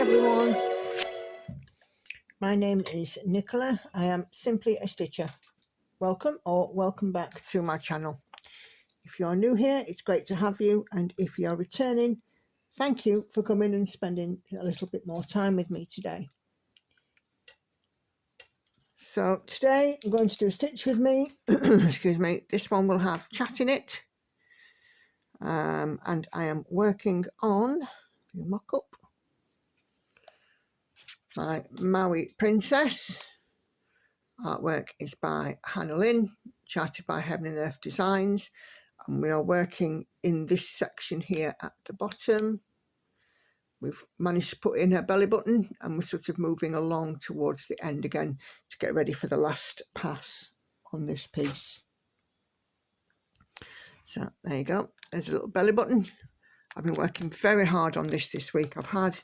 everyone, my name is Nicola. I am simply a stitcher. Welcome or welcome back to my channel. If you're new here, it's great to have you, and if you're returning, thank you for coming and spending a little bit more time with me today. So today I'm going to do a stitch with me. Excuse me. This one will have chat in it, and I am working on your mock-up my Maui Princess. Artwork is by Hannah Lynn, charted by Heaven and Earth Designs, and we are working in this section here at the bottom. We've managed to put in her belly button, and we're sort of moving along towards the end again to get ready for the last pass on this piece. So there you go, there's a little belly button. I've been working very hard on this week. I've had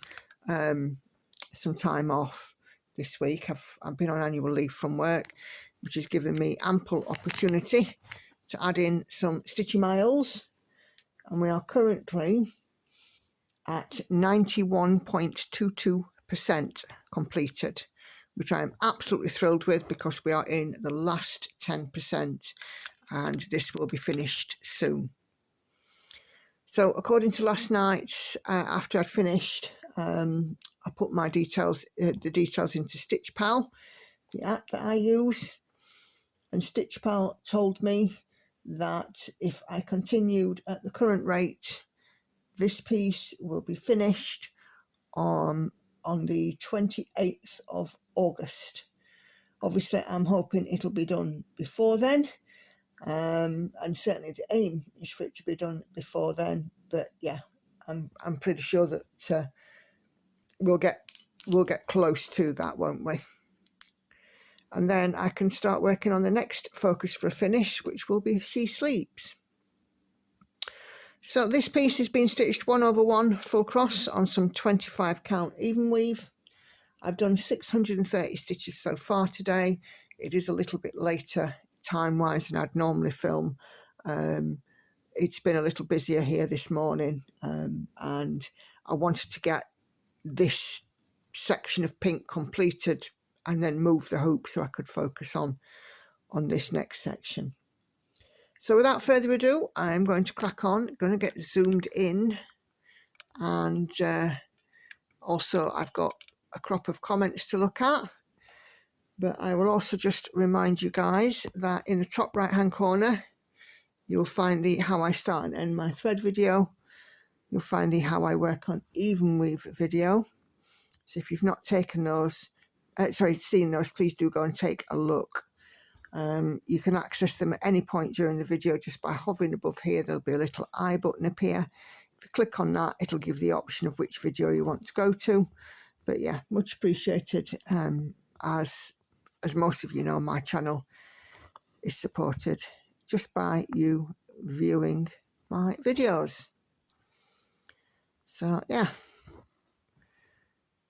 some time off this week. I've been on annual leave from work, which has given me ample opportunity to add in some stitchy miles, and we are currently at 91.22% completed, which I am absolutely thrilled with because we are in the last 10% and this will be finished soon. So according to last night, after I'd finished, I put my details, the details into Stitch Pal, the app that I use, and Stitch Pal told me that if I continued at the current rate, this piece will be finished on the 28th of August. Obviously, I'm hoping it'll be done before then, and certainly the aim is for it to be done before then. But yeah, I'm pretty sure that we'll get close to that, won't we? And then I can start working on the next focus for a finish, which will be She Sleeps. So this piece has been stitched 1/1 full cross on some 25 count even weave. I've done 630 stitches so far today. It is a little bit later time wise than I'd normally film. It's been a little busier here this morning, and I wanted to get this section of pink completed and then move the hoop so I could focus on this next section. So without further ado, I'm going to crack on, going to get zoomed in, and also I've got a crop of comments to look at, but I will also just remind you guys that in the top right hand corner you'll find the how I start and end my thread video. You'll find the how I work on even weave video. So if you've not taken those, seen those, please do go and take a look. You can access them at any point during the video just by hovering above here. There'll be a little I button appear. If you click on that, it'll give the option of which video you want to go to. But yeah, much appreciated. As most of you know, my channel is supported just by you viewing my videos. So yeah.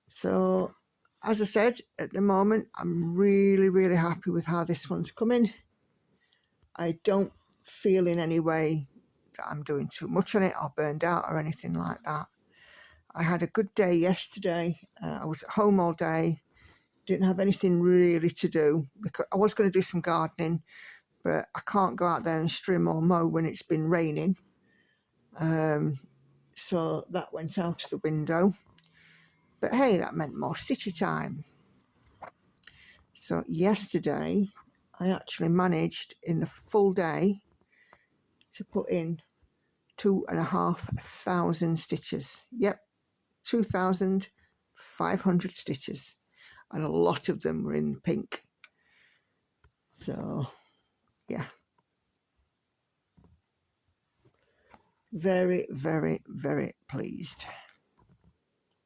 So as I said, at the moment, I'm really happy with how this one's coming. I don't feel in any way that I'm doing too much on it or burned out or anything like that. I had a good day yesterday. I was at home all day. Didn't have anything really to do because I was going to do some gardening, but I can't go out there and trim or mow when it's been raining. So that went out of the window. But hey, that meant more stitchy time. So yesterday, I actually managed in the full day to put in 2,500 stitches. Yep, 2,500 stitches. And a lot of them were in pink. So, yeah. Very pleased.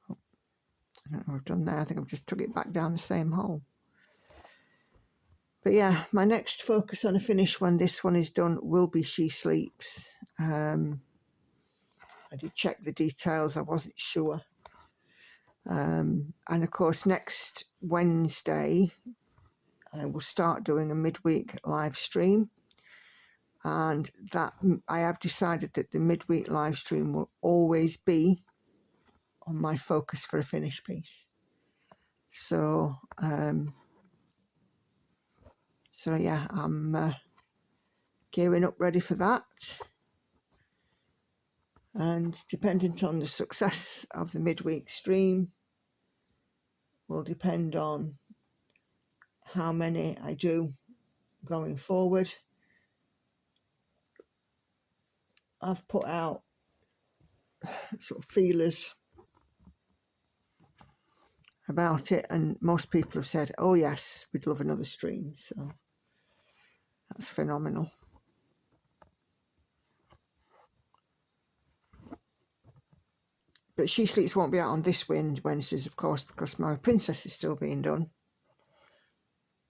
Oh, I don't know what I've done there. I think I've just took it back down the same hole. But yeah, my next focus on a finish when this one is done will be She Sleeps. I did check the details. I wasn't sure. And of course, next Wednesday, I will start doing a midweek live stream. And that I have decided that the midweek live stream will always be on my focus for a finished piece. So yeah, I'm gearing up ready for that, and dependent on the success of the midweek stream will depend on how many I do going forward. I've put out sort of feelers about it, and most people have said, oh yes, we'd love another stream, so that's phenomenal. But She Sleeps won't be out on this Wednesdays, of course, because Maui Princess is still being done.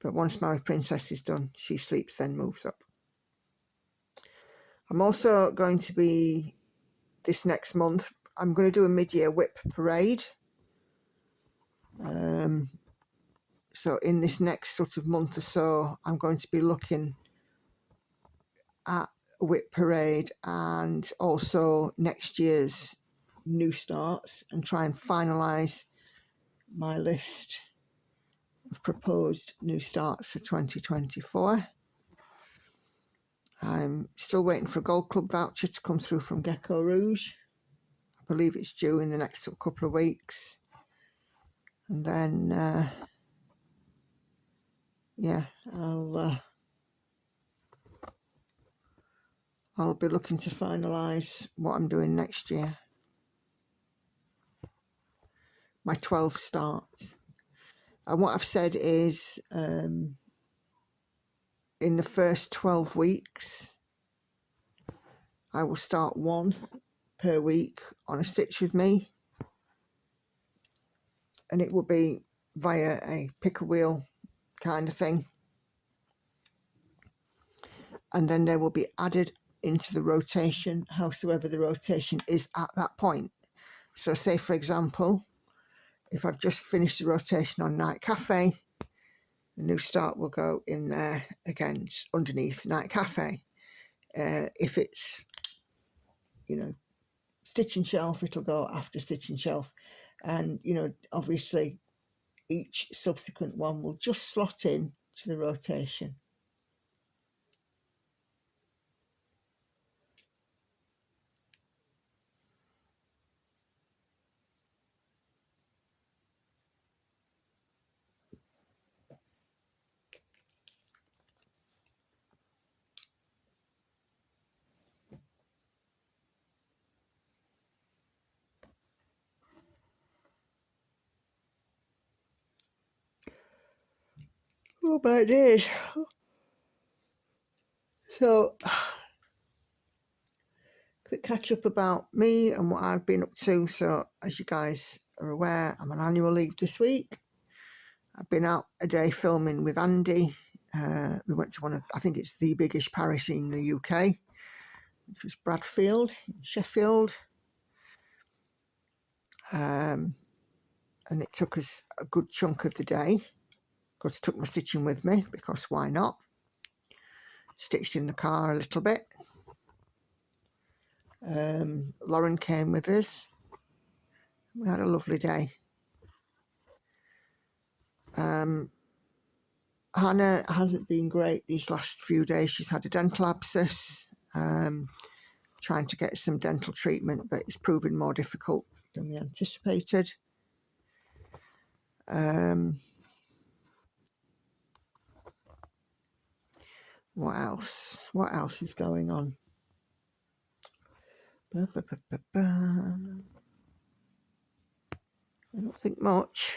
But once Maui Princess is done, She Sleeps then moves up. I'm also going to be, this next month, I'm going to do a mid-year whip parade. So in this next sort of month or so, I'm going to be looking at a whip parade and also next year's new starts, and try and finalise my list of proposed new starts for 2024. I'm still waiting for a Gold Club voucher to come through from Gecko Rouge. I believe it's due in the next couple of weeks. And then, yeah, I'll be looking to finalise what I'm doing next year. My 12 starts. And what I've said is, in the first 12 weeks, I will start one per week on a Stitch With Me. And it will be via a pick a wheel kind of thing. And then they will be added into the rotation, howsoever the rotation is at that point. So say, for example, if I've just finished the rotation on Night Cafe, the new start will go in there again, underneath Night Cafe. If it's, you know, Stitch and Shelf, it'll go after Stitch and Shelf. And, you know, obviously each subsequent one will just slot in to the rotation. Oh my days. So, quick catch up about me and what I've been up to. So, as you guys are aware, I'm on annual leave this week. I've been out a day filming with Andy. We went to one of, I think it's the biggest parish in the UK, which was Bradfield, Sheffield. And it took us a good chunk of the day, because I took my stitching with me, because why not? Stitched in the car a little bit. Lauren came with us. We had a lovely day. Hannah hasn't been great these last few days. She's had a dental abscess, trying to get some dental treatment, but it's proving more difficult than we anticipated. What else? What else is going on? I don't think much.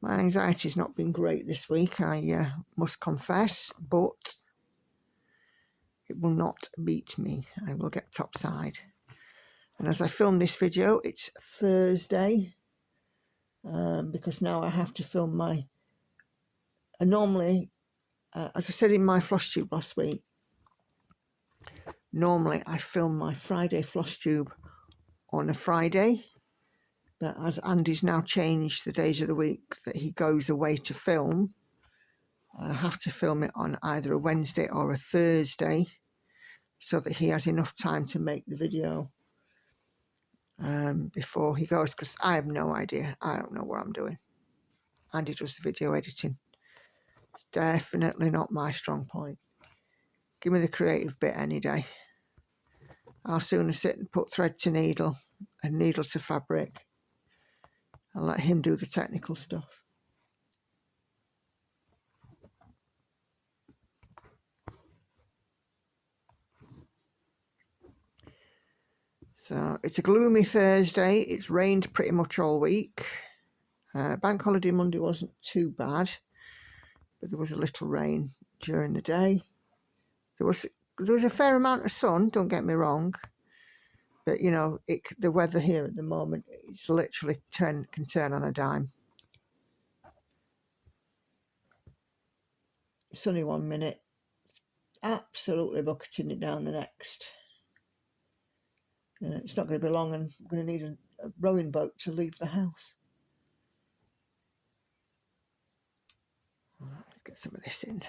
My anxiety's not been great this week, I must confess, but it will not beat me. I will get topside. And as I film this video, it's Thursday, because now I have to film my... normally, as I said in my floss tube last week, normally I film my Friday floss tube on a Friday, but as Andy's now changed the days of the week that he goes away to film, I have to film it on either a Wednesday or a Thursday, so that he has enough time to make the video before he goes, because I have no idea. I don't know what I'm doing. And he does the video editing. It's definitely not my strong point. Give me the creative bit any day. I'll sooner sit and put thread to needle and needle to fabric and let him do the technical stuff. So it's a gloomy Thursday. It's rained pretty much all week. Bank holiday Monday wasn't too bad, but there was a little rain during the day. There was a fair amount of sun, don't get me wrong, but you know, the weather here at the moment, it's literally can turn on a dime. Sunny one minute, absolutely bucketing it down the next. It's not going to be long and I'm going to need a rowing boat to leave the house. Let's get some of this in.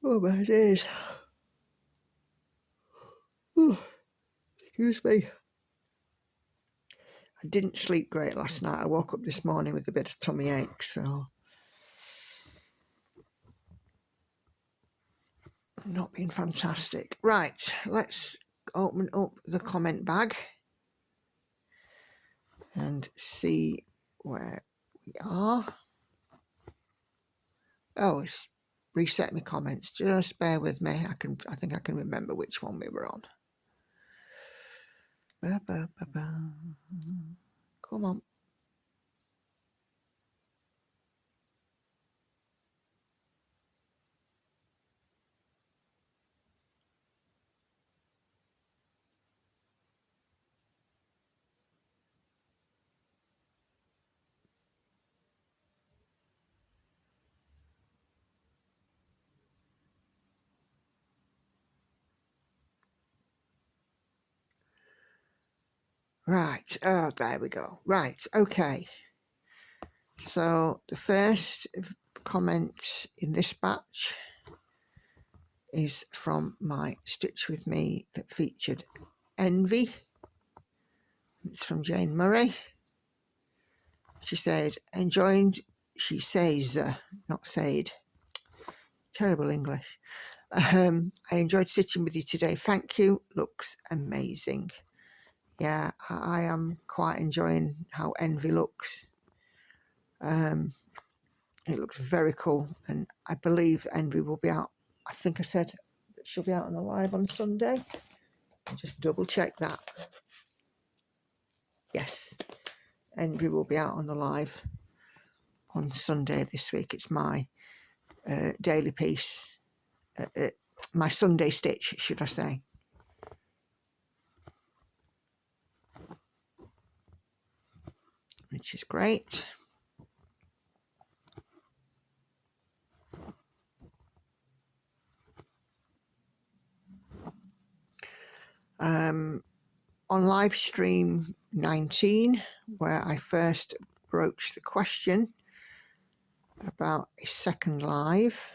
Oh my days. Oh, excuse me. I didn't sleep great last night. I woke up this morning with a bit of tummy ache, so not been fantastic. Right, let's open up the comment bag and see where we are. Oh, it's reset my comments. Just bear with me. I think I can remember which one we were on. Come on. Right, oh, there we go. Right, okay. So the first comment in this batch is from my Stitch With Me that featured Envy. It's from Jane Murray. She said, she says, not said, terrible English. I enjoyed stitching with you today. Thank you. Looks amazing. Yeah, I am quite enjoying how Envy looks. It looks very cool, and I believe Envy will be out. I think I said that she'll be out on the live on Sunday. I'll just double check that. Yes, Envy will be out on the live on Sunday this week. It's my daily piece, my Sunday stitch, should I say. Which is great. On live stream 19, where I first broached the question about a second live,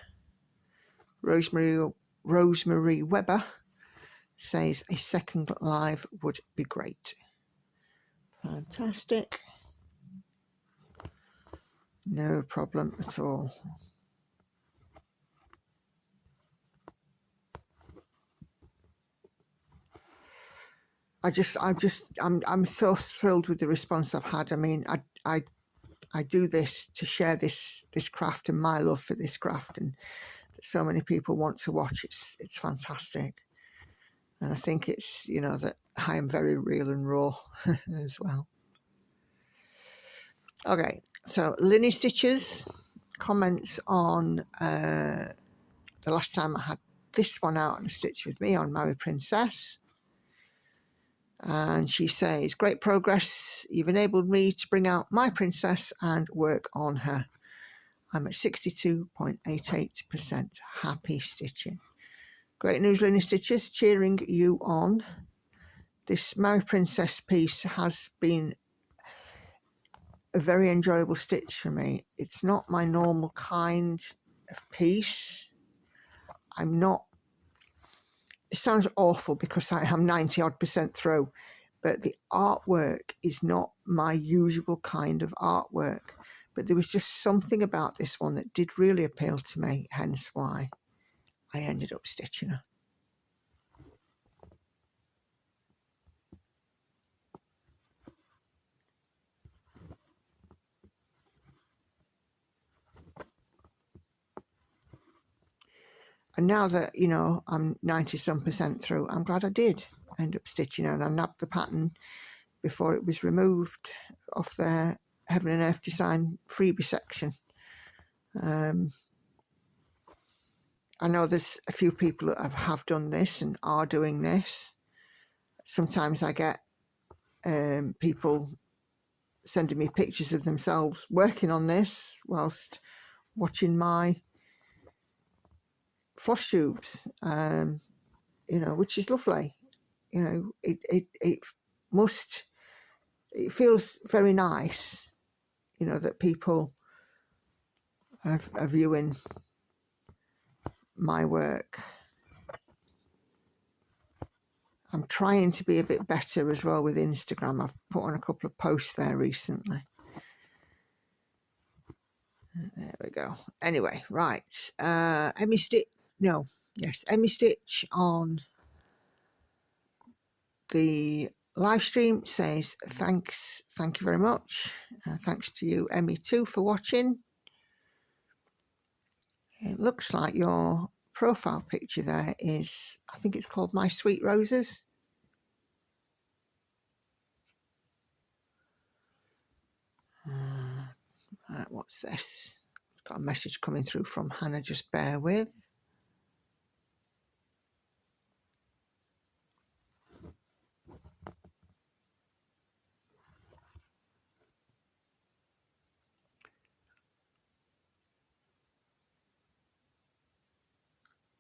Rosemary Webber says a second live would be great. Fantastic. No problem at all. I'm so thrilled with the response I've had. I mean, I do this to share this craft and my love for this craft, and so many people want to watch. It's fantastic, and I think it's, you know, that I am very real and raw as well. Okay, so Linny Stitches comments on the last time I had this one out on a Stitch With Me on Maui Princess. And she says, great progress. You've enabled me to bring out my princess and work on her. I'm at 62.88% happy stitching. Great news, Linny Stitches, cheering you on. This Maui Princess piece has been a very enjoyable stitch for me. It's not my normal kind of piece. I'm not it sounds awful because I am 90% through, but the artwork is not my usual kind of artwork. But there was just something about this one that did really appeal to me, hence why I ended up stitching her. And now that, you know, I'm 90-some% through, I'm glad I did end up stitching her, and I nabbed the pattern before it was removed off their Heaven and Earth Design freebie section. I know there's a few people that have done this and are doing this. Sometimes I get people sending me pictures of themselves working on this whilst watching my floss tubes, you know, which is lovely. You know, it feels very nice, you know, that people are viewing my work. I'm trying to be a bit better as well with Instagram. I've put on a couple of posts there recently. There we go. Anyway, right. Emmy Stitch on the live stream says thank you very much. Thanks to you, Emmy, too, for watching. It looks like your profile picture there is, I think it's called My Sweet Roses. What's this? It's got a message coming through from Hannah, just bear with.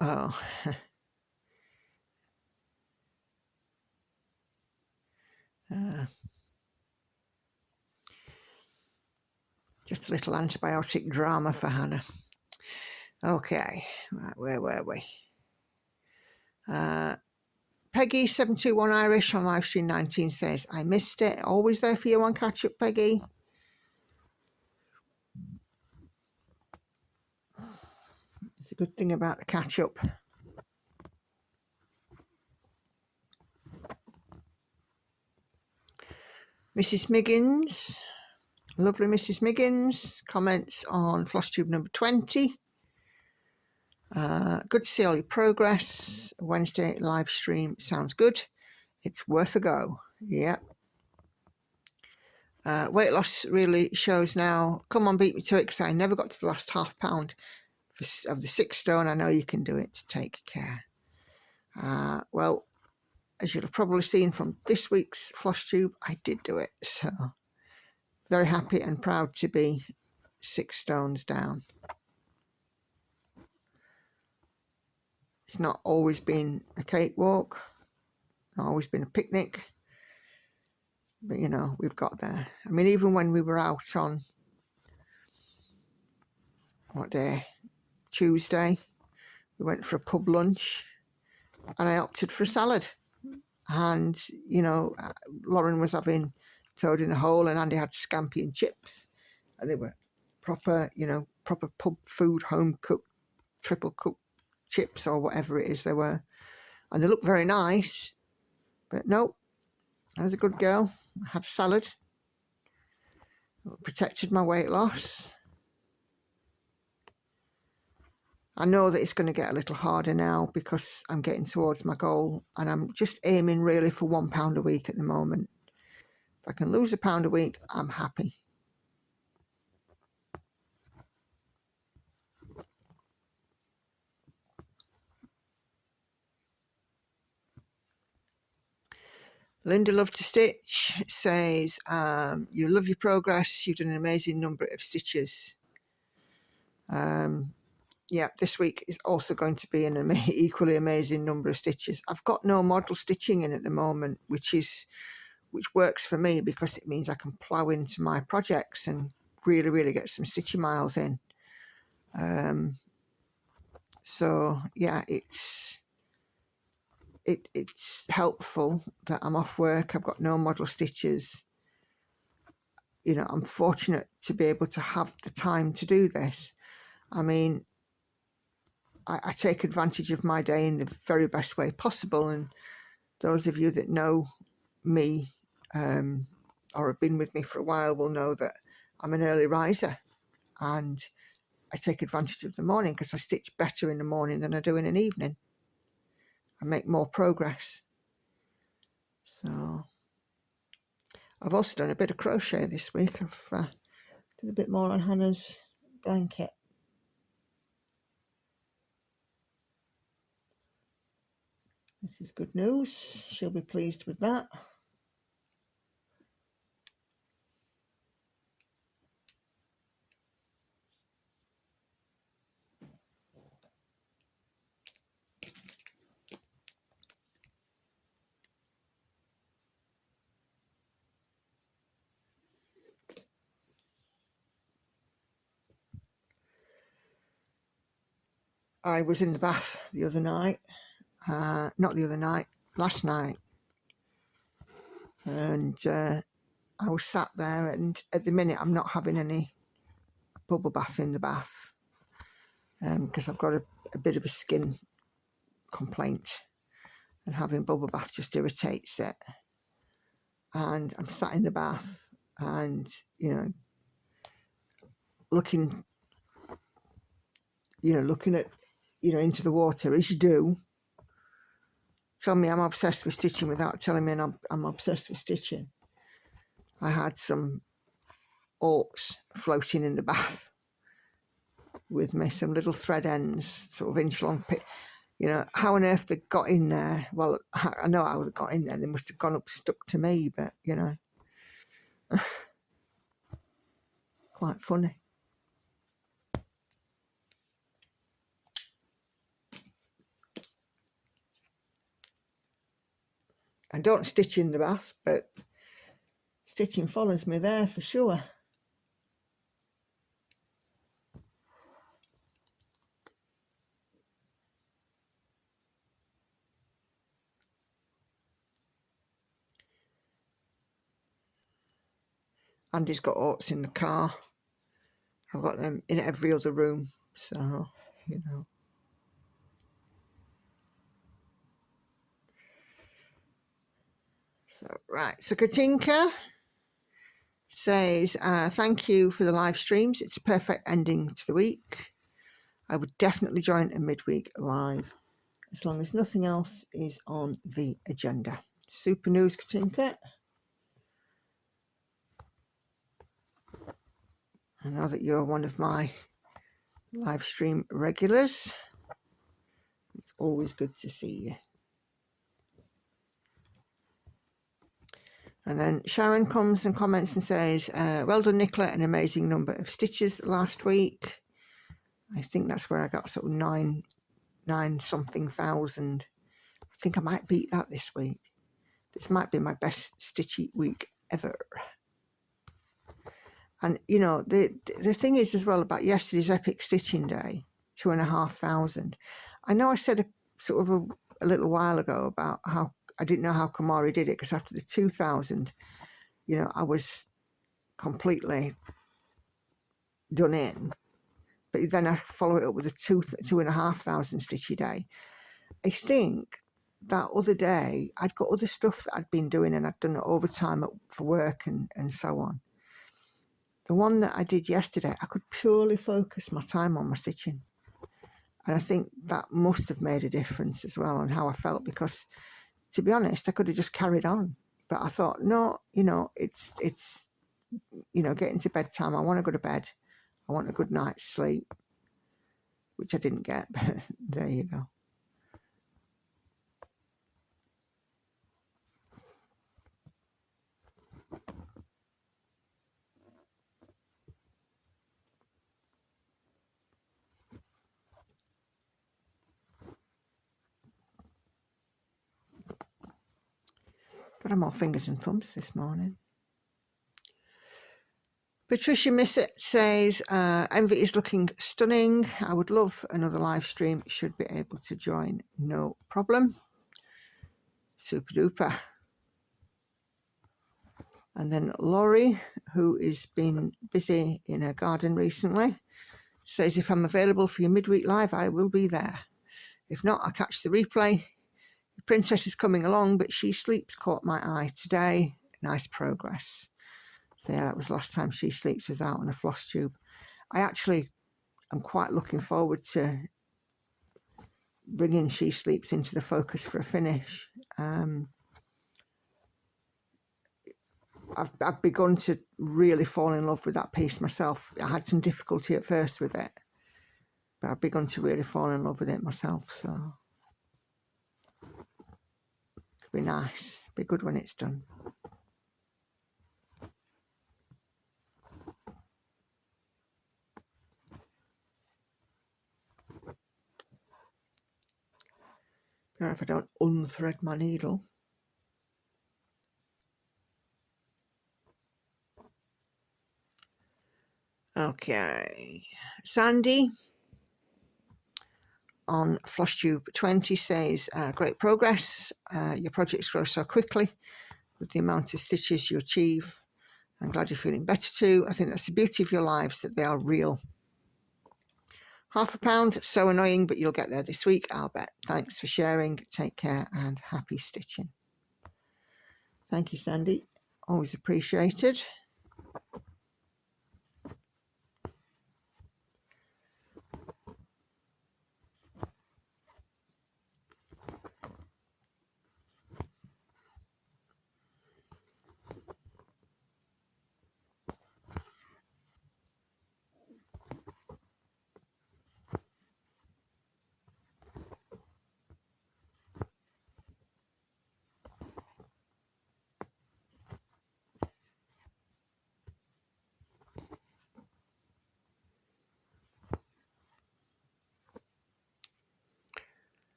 Oh, just a little antibiotic drama for Hannah. Okay, right, where were we? Peggy721 Irish on livestream 19 says, I missed it. Always there for you on catch up, Peggy. It's a good thing about the catch up. Mrs. Miggins, lovely Mrs. Miggins, comments on floss tube number 20. Good to see all your progress. Wednesday live stream sounds good. It's worth a go. Yeah. Weight loss really shows now. Come on, beat me to it, because I never got to the last half pound of the 6 stone. I know you can do it. Take care. Well, as you'll have probably seen from this week's floss tube, I did do it. So very happy and proud to be 6 stones down. It's not always been a cakewalk, not always been a picnic, but you know, we've got there. I mean, even when we were out on, what day? Tuesday, we went for a pub lunch and I opted for a salad. And, you know, Lauren was having toad in a hole and Andy had scampi and chips. And they were proper, you know, proper pub food, home cooked, triple cooked chips or whatever it is they were. And they looked very nice. But no, I was a good girl. I had a salad. Protected my weight loss. I know that it's going to get a little harder now because I'm getting towards my goal and I'm just aiming really for £1 a week at the moment. If I can lose £1 a week, I'm happy. Linda Love to Stitch says, you love your progress. You've done an amazing number of stitches. Yeah, this week is also going to be an equally amazing number of stitches. I've got no model stitching in at the moment, which works for me because it means I can plow into my projects and really get some stitching miles in. So yeah, it's helpful that I'm off work. I've got no model stitches. You know, I'm fortunate to be able to have the time to do this. I mean, I take advantage of my day in the very best way possible. And those of you that know me or have been with me for a while will know that I'm an early riser, and I take advantage of the morning because I stitch better in the morning than I do in an evening. I make more progress. So I've also done a bit of crochet this week. I've done a bit more on Hannah's blanket. This is good news. She'll be pleased with that. I was in the bath the other night. Not the other night, last night. And I was sat there, and at the minute I'm not having any bubble bath in the bath because I've got a bit of a skin complaint, and having bubble bath just irritates it. And I'm sat in the bath and, you know, looking at, into the water, as you do. Tell me I'm obsessed with stitching without telling me I'm obsessed with stitching. I had some orts floating in the bath with me, some little thread ends, sort of inch long. How on earth they got in there? Well, I know how they got in there. They must have gone up stuck to me, but, quite funny. I don't stitch in the bath, but stitching follows me there for sure. Andy's got orts in the car. I've got them in every other room, so, So, right, so Katinka says, thank you for the live streams. It's a perfect ending to the week. I would definitely join a midweek live, as long as nothing else is on the agenda. Super news, Katinka. I know that you're one of my live stream regulars. It's always good to see you. And then Sharon comes and comments and says, well done, Nicola, an amazing number of stitches last week. I think that's where I got sort of nine something thousand. I think I might beat that this week. This might be my best stitchy week ever. And, the thing is as well about yesterday's epic stitching day, 2,500. I know I said a little while ago about how I didn't know how Kamari did it, because after the 2,000, I was completely done in. But then I follow it up with a 2,500 stitchy day. I think that other day I'd got other stuff that I'd been doing, and I'd done overtime for work and so on. The one that I did yesterday, I could purely focus my time on my stitching. And I think that must have made a difference as well on how I felt, because, to be honest, I could have just carried on. But I thought, no, it's getting to bedtime. I want to go to bed. I want a good night's sleep, which I didn't get, but there you go. Got more fingers and thumbs this morning. Patricia Missett says, Envy is looking stunning. I would love another live stream. Should be able to join, no problem. Super duper. And then Laurie, who has been busy in her garden recently, says, if I'm available for your midweek live, I will be there. If not, I'll catch the replay. The princess is coming along, but she sleeps caught my eye today. Nice progress. So yeah, that was the last time she sleeps was out on a floss tube. I'm quite looking forward to bringing She Sleeps into the focus for a finish. I've begun to really fall in love with that piece myself. I had some difficulty at first with it, but I've begun to really fall in love with it myself. So it'll be nice. Be good when it's done. Or if I don't unthread my needle. Okay, Sandy on Floss Tube 20 says, great progress. Your projects grow so quickly with the amount of stitches you achieve. I'm glad you're feeling better too. I think that's the beauty of your lives, that they are real. £0.50, so annoying, but you'll get there this week, I'll bet. Thanks for sharing. Take care and happy stitching. Thank you, Sandy. Always appreciated.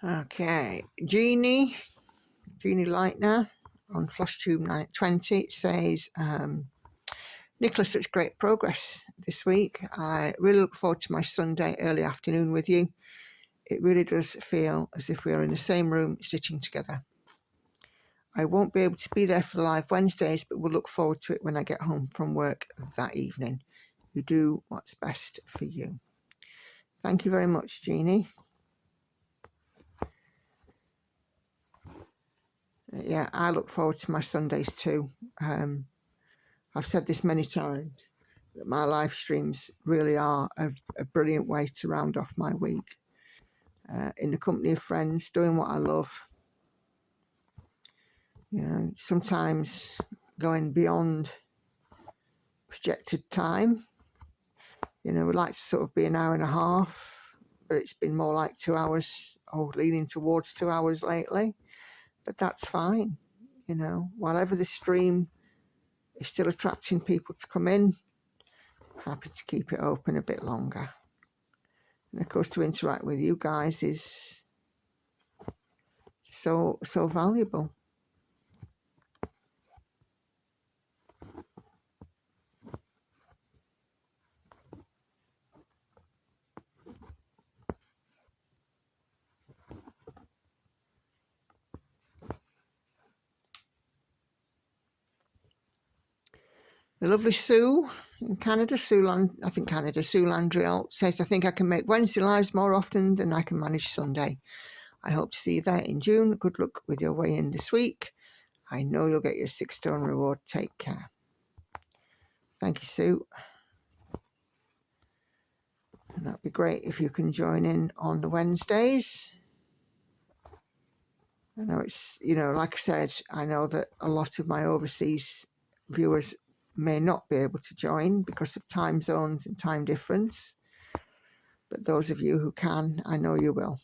Okay, Jeannie Lightner on Floss Tube 20 says, Nicholas, such great progress this week. I really look forward to my Sunday early afternoon with you. It really does feel as if we are in the same room stitching together. I won't be able to be there for the live Wednesdays, but we'll look forward to it when I get home from work that evening. You do what's best for you. Thank you very much, Jeannie. Yeah, I look forward to my Sundays too. I've said this many times, that my live streams really are a brilliant way to round off my week. In the company of friends, doing what I love. You know, sometimes going beyond projected time. You know, we like to sort of be an hour and a half, but it's been more like 2 hours, or leaning towards 2 hours lately. But that's fine. You know, whatever the stream is still attracting people to come in, happy to keep it open a bit longer. And of course, to interact with you guys is so valuable. The lovely Sue in Canada, Sue Landriel says, I think I can make Wednesday lives more often than I can manage Sunday. I hope to see you there in June. Good luck with your weigh-in this week. I know you'll get your £6 reward. Take care. Thank you, Sue. And that'd be great if you can join in on the Wednesdays. I know it's, you know, like I said, I know that a lot of my overseas viewers may not be able to join because of time zones and time difference. But those of you who can, I know you will.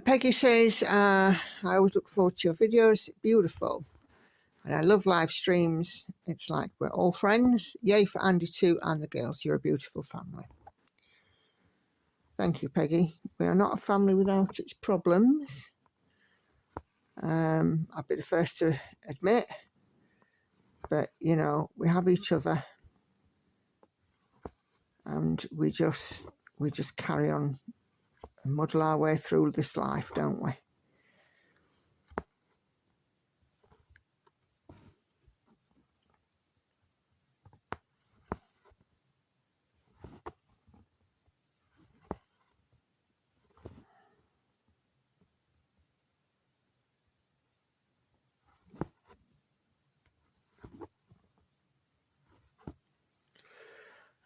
Peggy says, I always look forward to your videos. Beautiful. And I love live streams. It's like we're all friends. Yay for Andy too and the girls. You're a beautiful family. Thank you, Peggy. We are not a family without its problems. I'll be the first to admit. But, you know, we have each other. And we just carry on and muddle our way through this life, don't we?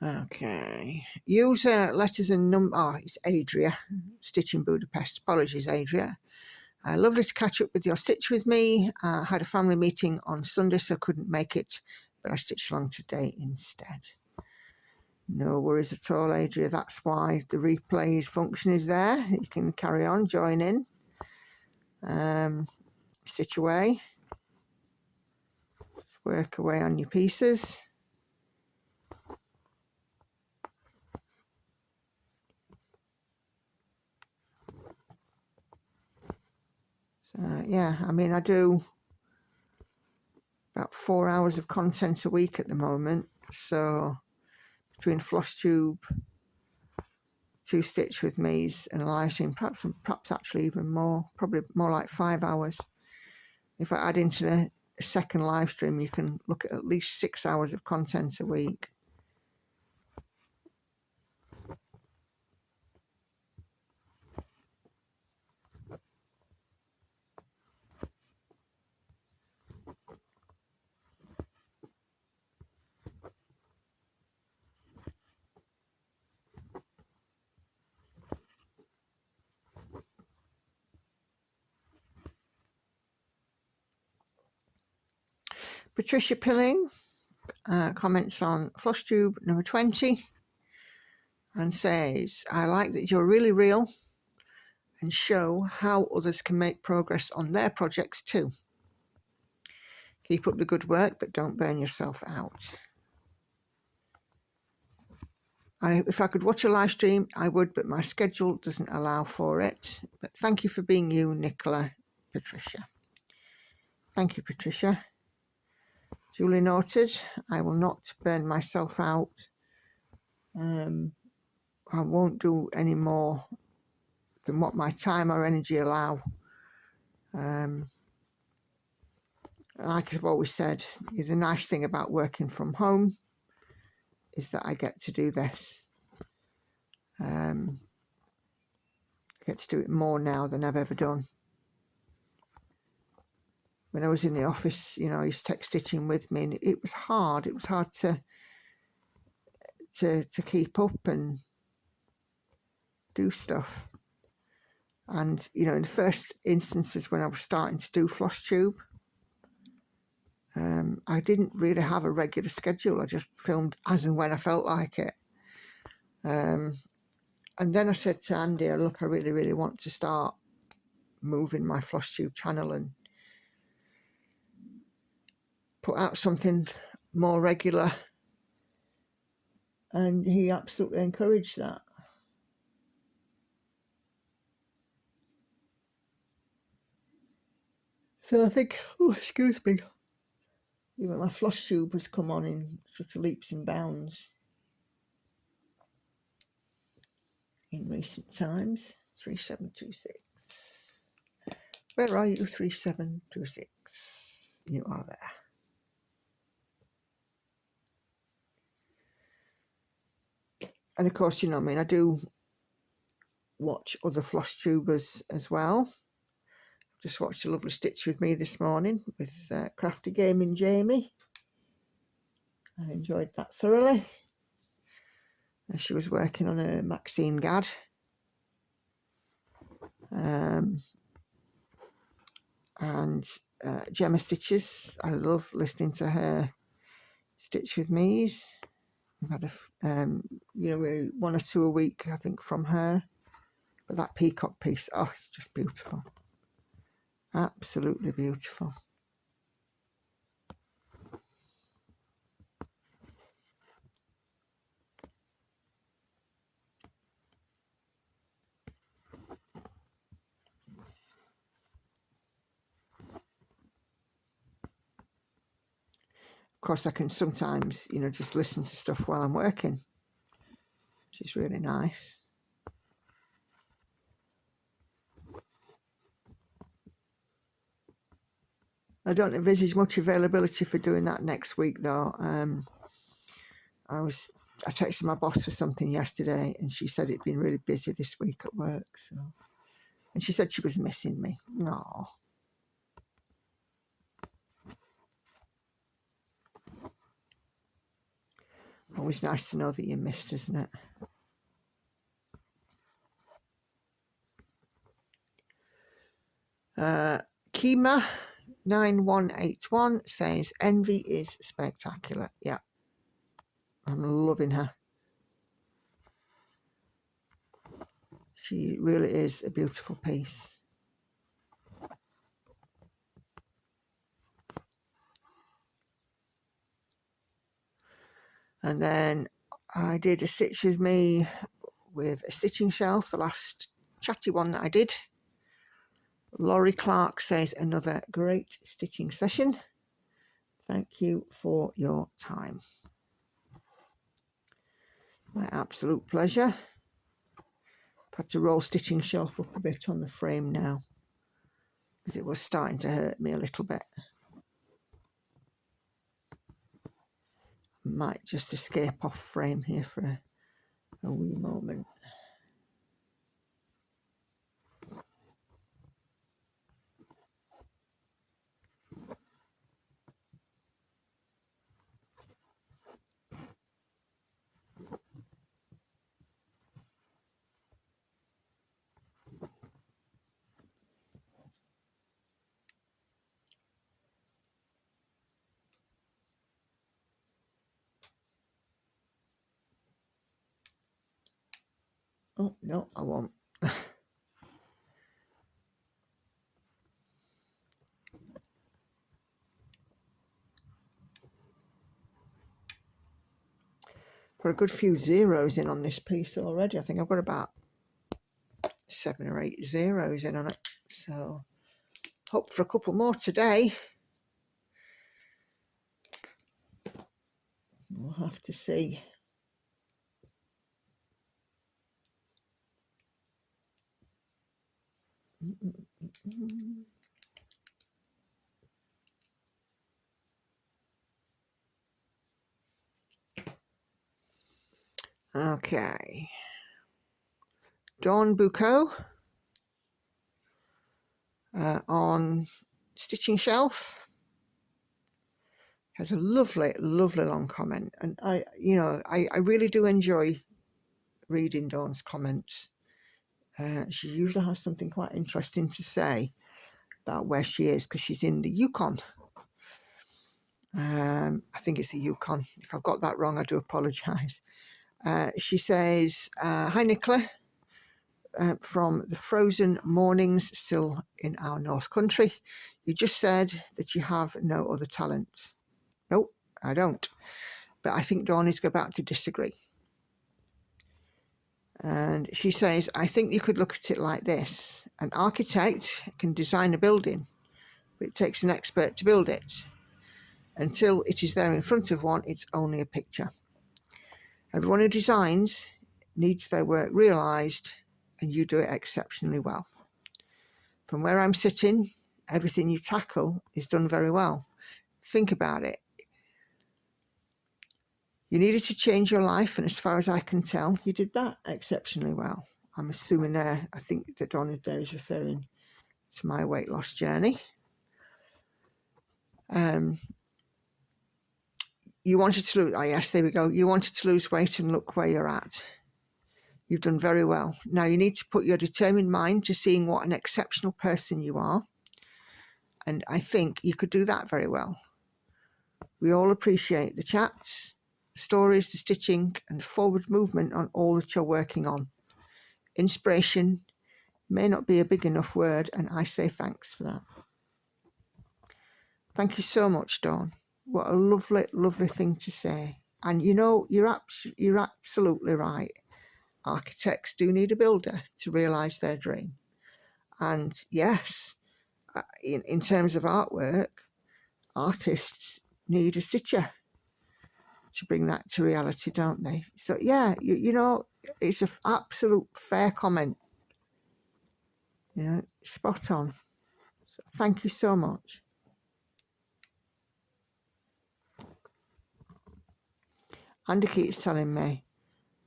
Okay. User letters and number. Oh, it's Adria, Stitching Budapest. Apologies, Adria. Lovely to catch up with your Stitch with me. Had a family meeting on Sunday, so couldn't make it, but I stitched along today instead. No worries at all, Adria. That's why the replay function is there. You can carry on, join in, stitch away, just work away on your pieces. Yeah, I mean, I do about 4 hours of content a week at the moment. So between Floss Tube, 2 Stitch with me's and a live stream, perhaps actually even more, probably more like 5 hours. If I add into the second live stream, you can look at least 6 hours of content a week. Patricia Pilling comments on Floss Tube number 20 and says, I like that you're really real and show how others can make progress on their projects too. Keep up the good work, but don't burn yourself out. If I could watch a live stream, I would, but my schedule doesn't allow for it. But thank you for being you, Nicola, Patricia. Thank you, Patricia. Duly noted. I will not burn myself out. I won't do any more than what my time or energy allow. Like I've always said, the nice thing about working from home is that I get to do this. I get to do it more now than I've ever done. When I was in the office, you know, I used to take stitching with me, and it was hard. It was hard to keep up and do stuff. And, you know, in the first instances when I was starting to do Floss Tube, I didn't really have a regular schedule. I just filmed as and when I felt like it. And then I said to Andy, look, I really, really want to start moving my Floss Tube channel and put out something more regular. And he absolutely encouraged that. So I think, oh, excuse me, even my Floss Tube has come on in sort of leaps and bounds in recent times. 3726. Where are you, 3726? You are there. And of course, you know, I mean, I do watch other Floss Tubers as well. Just watched a lovely Stitch with me this morning with Crafty Gaming Jamie. I enjoyed that thoroughly. And she was working on a Maxine Gad. And Gemma Stitches. I love listening to her Stitch with me's. I've had you know, 1 or 2 a week, I think, from her. But that peacock piece, oh, it's just beautiful. Absolutely beautiful. course, I can sometimes, you know, just listen to stuff while I'm working, which is really nice. I don't envisage much availability for doing that next week, though. I texted my boss for something yesterday, and she said it'd been really busy this week at work. So, and she said she was missing me. No. Always nice to know that you're missed, isn't it? Kima 9181 says Envy is spectacular. Yeah, I'm loving her. She really is a beautiful piece. And then I did a Stitch With Me with a stitching shelf, the last chatty one that I did. Laurie Clark says another great stitching session. Thank you for your time. My absolute pleasure. I've had to roll stitching shelf up a bit on the frame now, because it was starting to hurt me a little bit. Might just escape off frame here for a wee moment. Oh, no, I won't. Got a good few zeros in on this piece already. I think I've got about 7 or 8 zeros in on it. So, hope for a couple more today. We'll have to see. Okay. Dawn Bucco on Stitching Shelf has a lovely, lovely long comment. And I really do enjoy reading Dawn's comments. She usually has something quite interesting to say about where she is, because she's in the Yukon. I think it's the Yukon. If I've got that wrong, I do apologise. She says, hi Nicola, from the frozen mornings still in our North Country. You just said that you have no other talent. Nope, I don't. But I think Dawn is about to disagree. And she says, I think you could look at it like this. An architect can design a building, but it takes an expert to build it. Until it is there in front of one, it's only a picture. Everyone who designs needs their work realised, and you do it exceptionally well. From where I'm sitting, everything you tackle is done very well. Think about it. You needed to change your life, and as far as I can tell, you did that exceptionally well. I'm assuming there, I think that Donna there is referring to my weight loss journey. You wanted to lose, yes, there we go. You wanted to lose weight, and look where you're at. You've done very well. Now you need to put your determined mind to seeing what an exceptional person you are. And I think you could do that very well. We all appreciate the chats, the stories, the stitching, and forward movement on all that you're working on. Inspiration may not be a big enough word, and I say thanks for that. Thank you so much, Dawn. What a lovely, lovely thing to say. And you know, you're absolutely right. Architects do need a builder to realise their dream. And yes, in terms of artwork, artists need a stitcher to bring that to reality, don't they? So yeah, you know, it's an absolute fair comment. You know, spot on. So thank you so much. Andy keeps telling me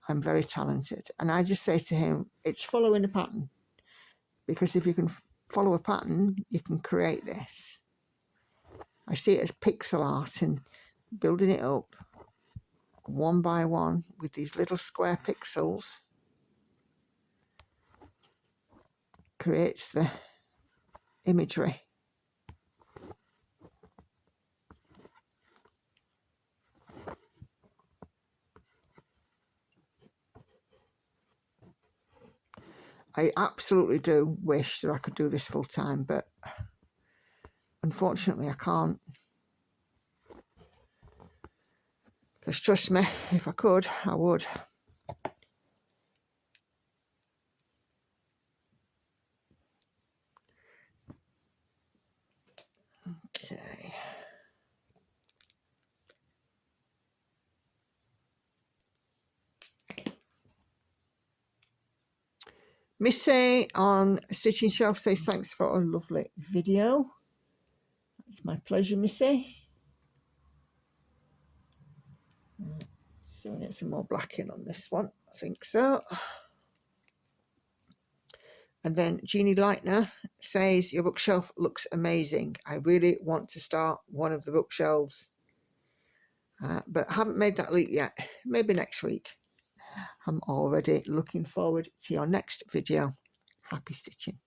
I'm very talented, and I just say to him, it's following a pattern, because if you can follow a pattern, you can create this. I see it as pixel art, and building it up one by one with these little square pixels creates the imagery. I absolutely do wish that I could do this full time, but unfortunately I can't. Because trust me, if I could, I would. Okay. Missy on Stitching Shelf says thanks for a lovely video. It's my pleasure, Missy. So I get some more black in on this one. I think so. And then Jeannie Lightner says, your bookshelf looks amazing. I really want to start one of the bookshelves, but haven't made that leap yet. Maybe next week. I'm already looking forward to your next video. Happy stitching.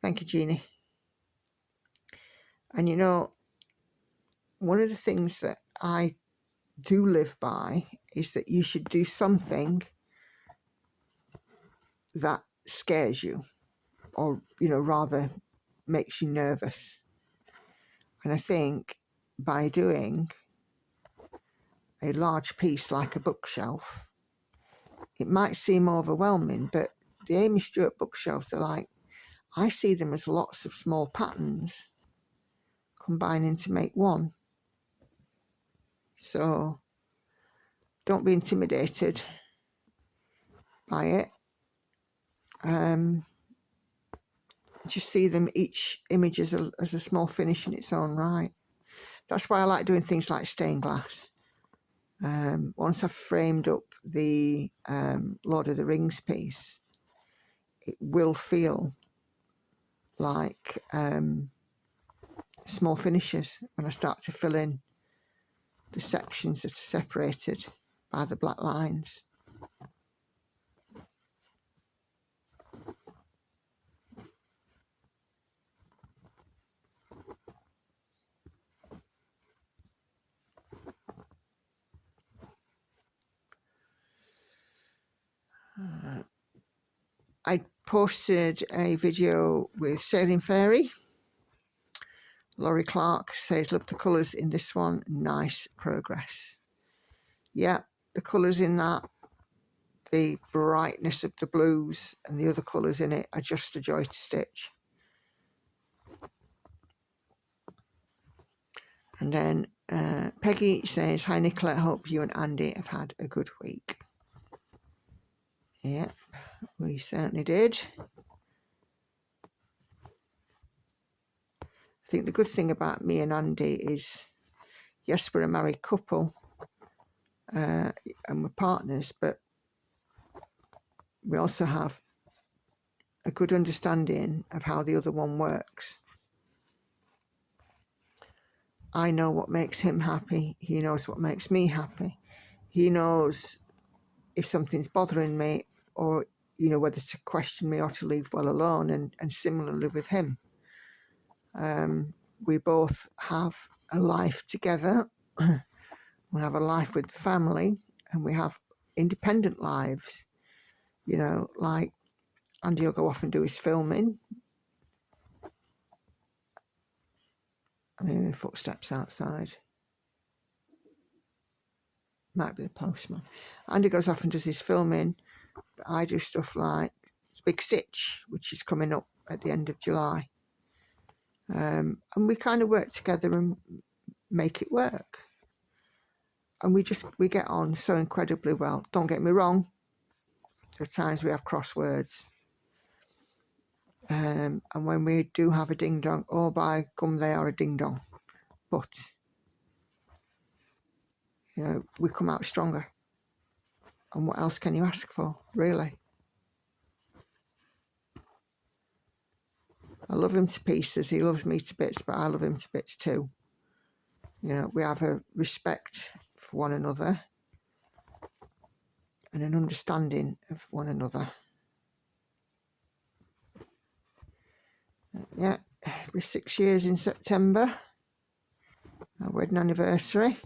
Thank you, Jeannie. And you know, one of the things that I do live by is that you should do something that scares you, or, you know, rather makes you nervous. And I think by doing a large piece like a bookshelf, it might seem overwhelming, but the Amy Stewart bookshelves are like, I see them as lots of small patterns combining to make one. So don't be intimidated by it. Just see them, each image as a small finish in its own right. That's why I like doing things like stained glass. Once I've framed up the Lord of the Rings piece, it will feel like small finishes when I start to fill in the sections that are separated by the black lines. I posted a video with Sailing Fairy. Laurie Clark says, love the colours in this one, nice progress. Yeah, the colours in that, the brightness of the blues and the other colours in it are just a joy to stitch. And then Peggy says, hi Nicola, I hope you and Andy have had a good week. Yeah, we certainly did. I think the good thing about me and Andy is, yes, we're a married couple and we're partners, but we also have a good understanding of how the other one works. I know what makes him happy. He knows what makes me happy. He knows if something's bothering me, or, you know, whether to question me or to leave well alone, and similarly with him. We both have a life together. We have a life with the family, and we have independent lives. You know, like Andy will go off and do his filming. I mean, footsteps outside. Might be the postman. Andy goes off and does his filming. I do stuff like Big Stitch, which is coming up at the end of July. And we kind of work together and make it work. And we get on so incredibly well. Don't get me wrong, there are times we have crosswords. And when we do have a ding-dong, oh, by gum, they are a ding-dong. But, you know, we come out stronger. And what else can you ask for, really? I love him to pieces. He loves me to bits, but I love him to bits too. You know, we have a respect for one another and an understanding of one another. Yeah, we're 6 years in September, our wedding anniversary.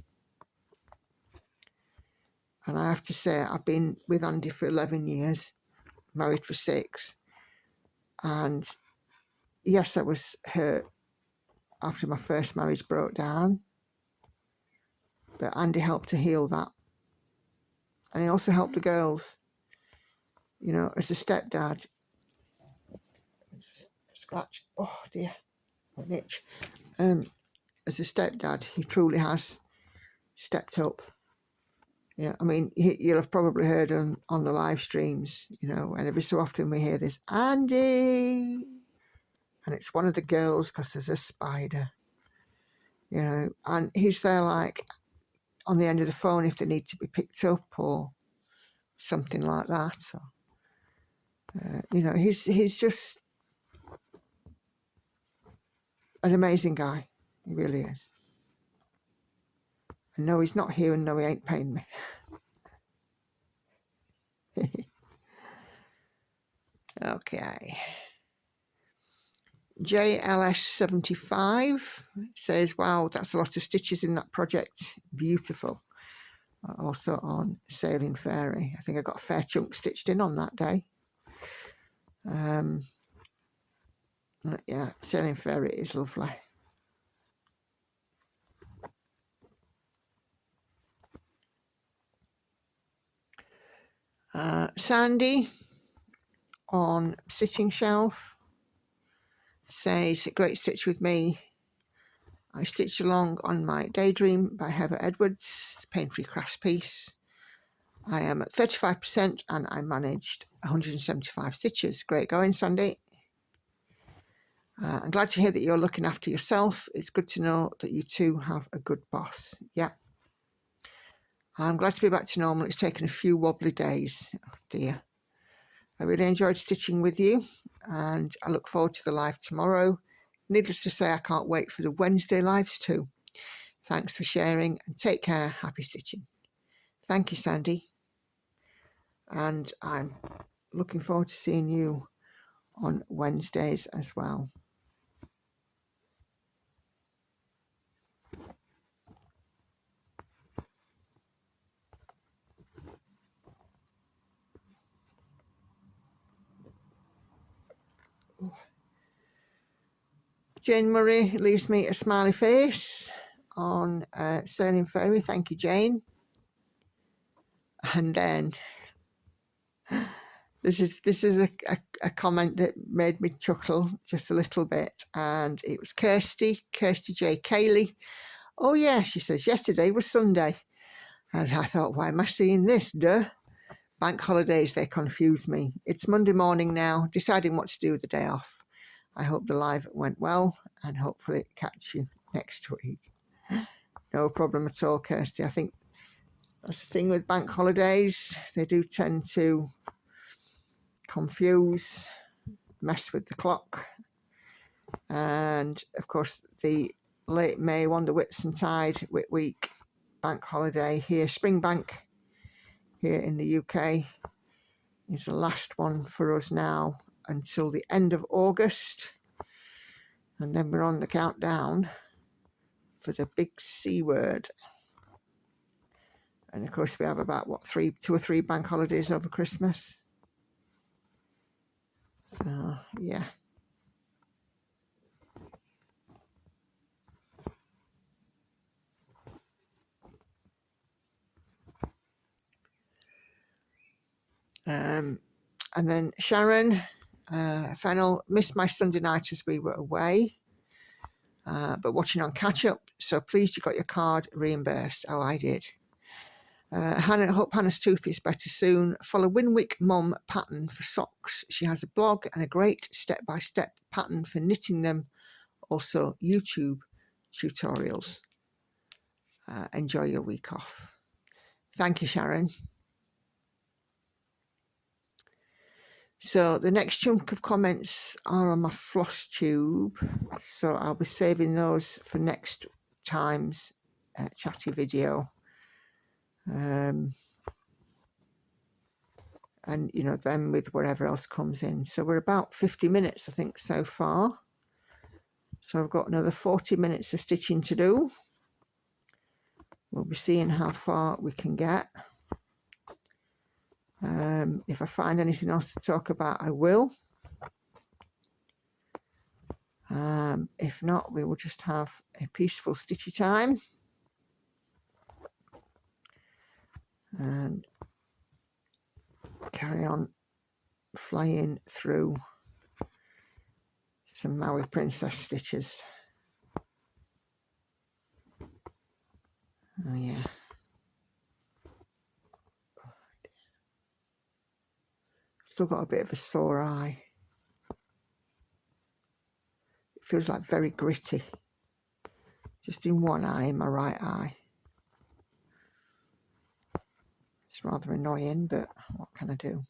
And I have to say, I've been with Andy for 11 years, married for 6. And yes, I was hurt after my first marriage broke down. But Andy helped to heal that. And he also helped the girls. You know, as a stepdad. Just scratch. Oh dear, an itch. As a stepdad, he truly has stepped up. Yeah, I mean, you'll have probably heard on the live streams, you know, and every so often we hear this, Andy, and it's one of the girls because there's a spider, you know, and he's there like on the end of the phone if they need to be picked up or something like that. So, you know, he's just an amazing guy. He really is. And no, he's not here, and no, he ain't paying me. Okay. JLS75 says, wow, that's a lot of stitches in that project. Beautiful. Also on Sailing Fairy. I think I got a fair chunk stitched in on that day. Yeah, Sailing Fairy is lovely. Sandy on Stitching Shelf says, great stitch with me. I stitched along on my Daydream by Heather Edwards, pain-free crafts piece. I am at 35% and I managed 175 stitches. Great going, Sandy. I'm glad to hear that you're looking after yourself. It's good to know that you too have a good boss. Yeah. I'm glad to be back to normal. It's taken a few wobbly days. Oh dear. I really enjoyed stitching with you and I look forward to the live tomorrow. Needless to say, I can't wait for the Wednesday lives too. Thanks for sharing and take care. Happy stitching. Thank you, Sandy. And I'm looking forward to seeing you on Wednesdays as well. Jane Murray leaves me a smiley face on Sailing Fairy. Thank you, Jane. And then this is a comment that made me chuckle just a little bit, and it was Kirsty J. Cayley. Oh yeah, she says, yesterday was Sunday. And I thought, why am I seeing this? Duh. Bank holidays, they confuse me. It's Monday morning now, deciding what to do with the day off. I hope the live went well and hopefully catch you next week. No problem at all, Kirsty. I think that's the thing with bank holidays. They do tend to confuse, mess with the clock. And of course, the late May one, the Whitsuntide Week bank holiday here, Spring Bank here in the UK, is the last one for us now until the end of August. And then we're on the countdown for the big C word. And of course, we have about, what, 2 or 3 bank holidays over Christmas. So, yeah. And then Sharon, Fennel, missed my Sunday night as we were away. but watching on catch up. So pleased you got your card reimbursed. Oh, I did. Hannah, hope Hannah's tooth is better soon. Follow Winwick Mum pattern for socks. She has a blog and a great step-by-step pattern for knitting them. Also YouTube tutorials. Enjoy your week off. Thank you, Sharon. So the next chunk of comments are on my floss tube, so I'll be saving those for next time's chatty video. And you know, then with whatever else comes in. So we're about 50 minutes, I think, so far. So I've got another 40 minutes of stitching to do. We'll be seeing how far we can get. If I find anything else to talk about, I will. If not, we will just have a peaceful stitchy time. And carry on flying through some Maui Princess stitches. Oh yeah. Still got a bit of a sore eye. It feels like very gritty. Just in one eye, in my right eye. It's rather annoying, but what can I do?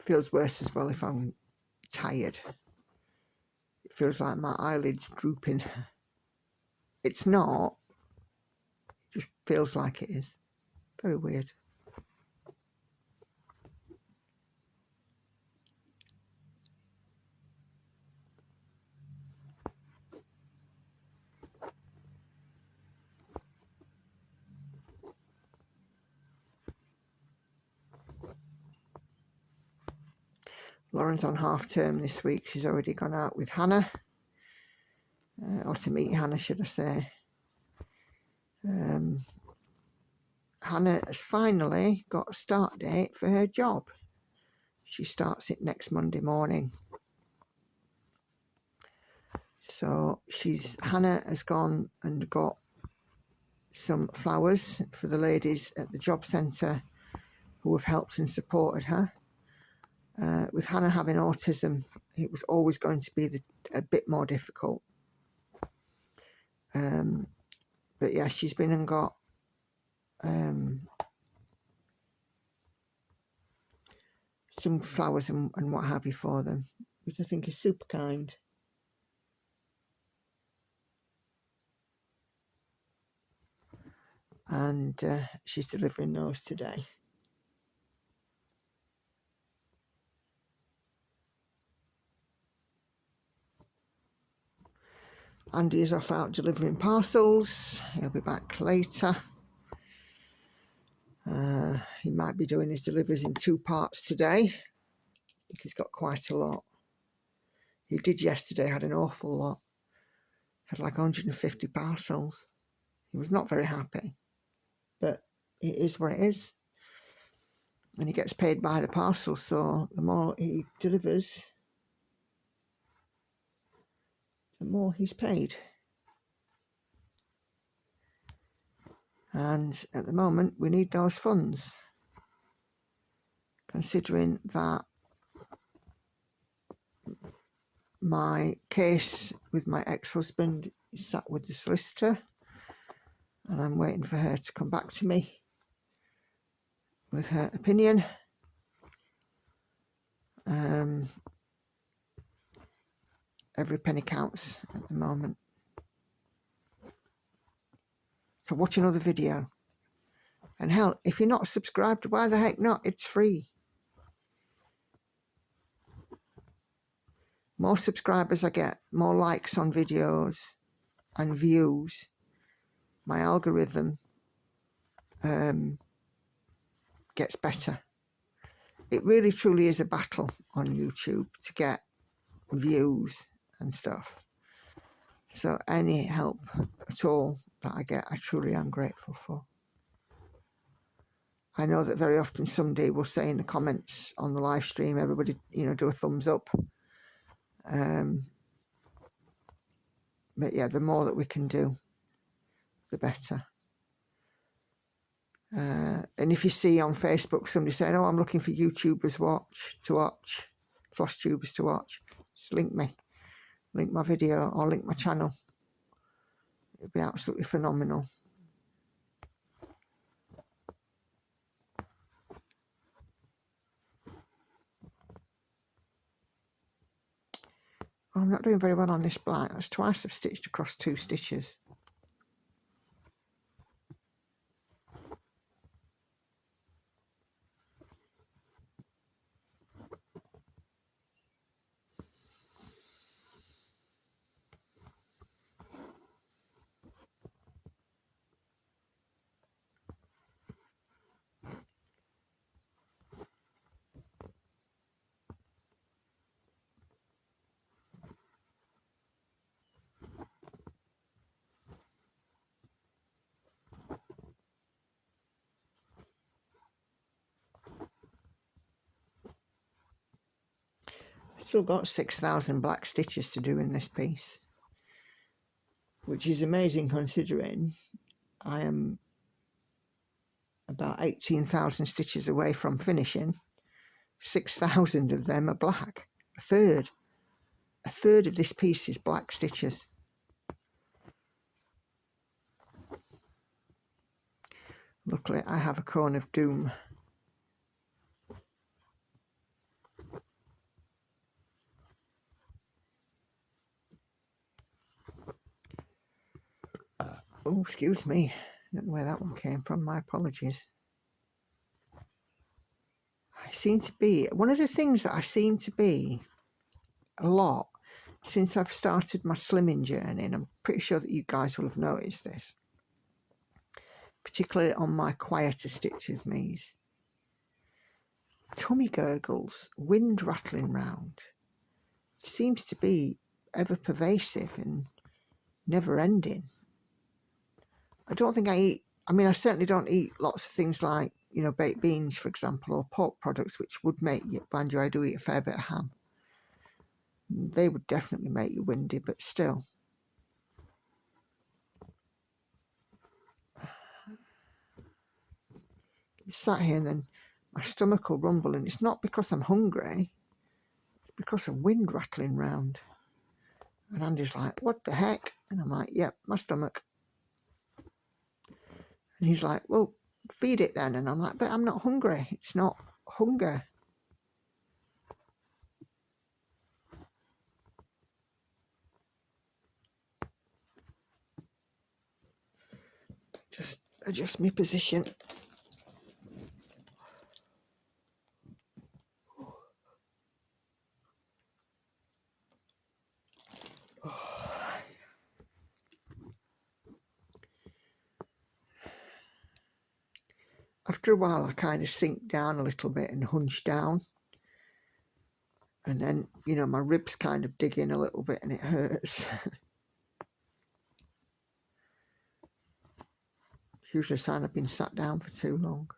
Feels worse as well if I'm tired. It feels like my eyelids drooping. It's not. It just feels like it is. Very weird. Lauren's on half term this week. She's already gone out with Hannah. Or to meet Hannah, should I say. Hannah has finally got a start date for her job. She starts it next Monday morning. So Hannah has gone and got some flowers for the ladies at the job centre who have helped and supported her. With Hannah having autism, it was always going to be a bit more difficult. But yeah, she's been and got some flowers and what have you for them, which I think is super kind. And she's delivering those today. Andy is off out delivering parcels. He'll be back later. He might be doing his deliveries in 2 parts today. He's got quite a lot. He did yesterday, had an awful lot. Had like 150 parcels. He was not very happy. But it is what it is. And he gets paid by the parcel, so the more he delivers, the more he's paid. And at the moment, we need those funds. Considering that my case with my ex-husband is sat with the solicitor, and I'm waiting for her to come back to me with her opinion. Every penny counts at the moment. So watch another video. And hell, if you're not subscribed, why the heck not? It's free. More subscribers I get, more likes on videos and views, my algorithm gets better. It really truly is a battle on YouTube to get views and stuff. So any help at all that I get, I truly am grateful for. I know that very often somebody will say in the comments on the live stream, everybody, do a thumbs up. But yeah, the more that we can do, the better. And if you see on Facebook somebody saying, oh, I'm looking for YouTubers to watch, floss tubers to watch, just link my video or link my channel. It'd be absolutely phenomenal. Oh, I'm not doing very well on this black. That's twice I've stitched across 2 stitches. Still got 6,000 black stitches to do in this piece, which is amazing considering I am about 18,000 stitches away from finishing. 6,000 of them are black. A third of this piece is black stitches. Luckily I have a cone of doom. Oh, excuse me. I don't know where that one came from. My apologies. I seem to be, one of the things that I seem to be a lot since I've started my slimming journey, and I'm pretty sure that you guys will have noticed this, particularly on my quieter stitches, me's tummy gurgles, wind rattling round. It seems to be ever pervasive and never ending. I don't think I eat, I certainly don't eat lots of things like, baked beans, for example, or pork products, which would make you, mind you, I do eat a fair bit of ham. They would definitely make you windy, but still. You sat here and then my stomach will rumble, and it's not because I'm hungry, it's because of wind rattling round. And Andy's like, what the heck? And I'm like, yep, my stomach. And he's like, well, feed it then. And I'm like, but I'm not hungry. It's not hunger. Just adjust my position. After a while, I kind of sink down a little bit and hunch down. And then, my ribs kind of dig in a little bit and it hurts. It's usually a sign I've been sat down for too long.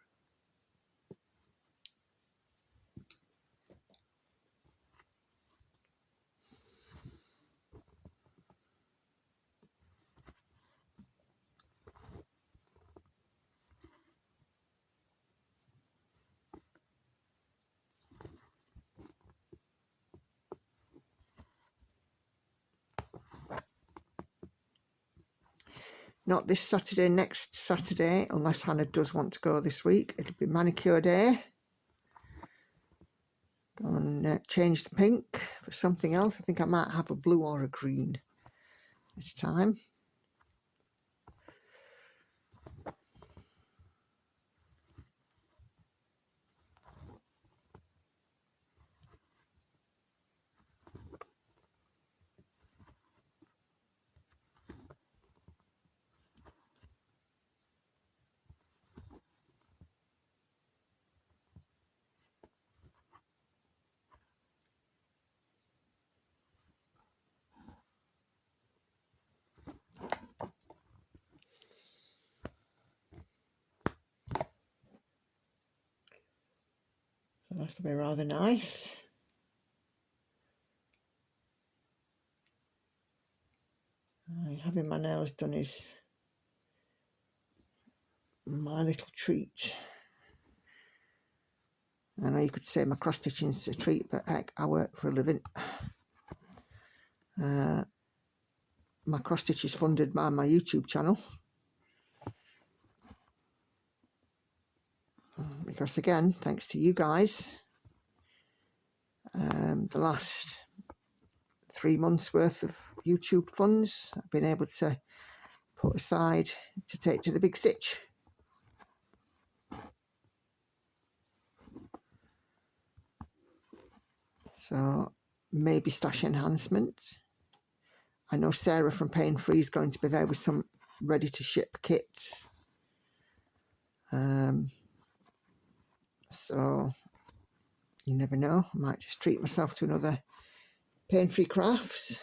Not this Saturday, next Saturday, unless Hannah does want to go this week. It'll be manicure day. Go and change the pink for something else. I think I might have a blue or a green this time. That'll be rather nice. Having my nails done is my little treat. I know you could say my cross stitching's a treat, but heck, I work for a living. My cross stitch is funded by my YouTube channel. Because again, thanks to you guys, the last 3 months worth of YouTube funds I've been able to put aside to take to the big stitch. So maybe stash enhancement. I know Sarah from Pain Free is going to be there with some ready to ship kits. So you never know, I might just treat myself to another Pain Free Crafts.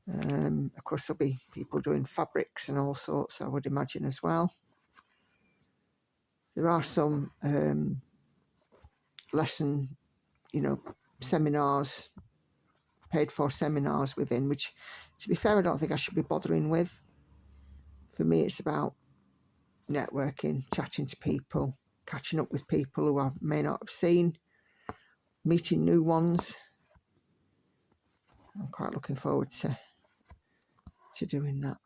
Of course there'll be people doing fabrics and all sorts, I would imagine, as well. There are some lesson, seminars, paid for seminars within, which, to be fair, I don't think I should be bothering with. For me, it's about networking, chatting to people, catching up with people who I may not have seen, meeting new ones. I'm quite looking forward to doing that.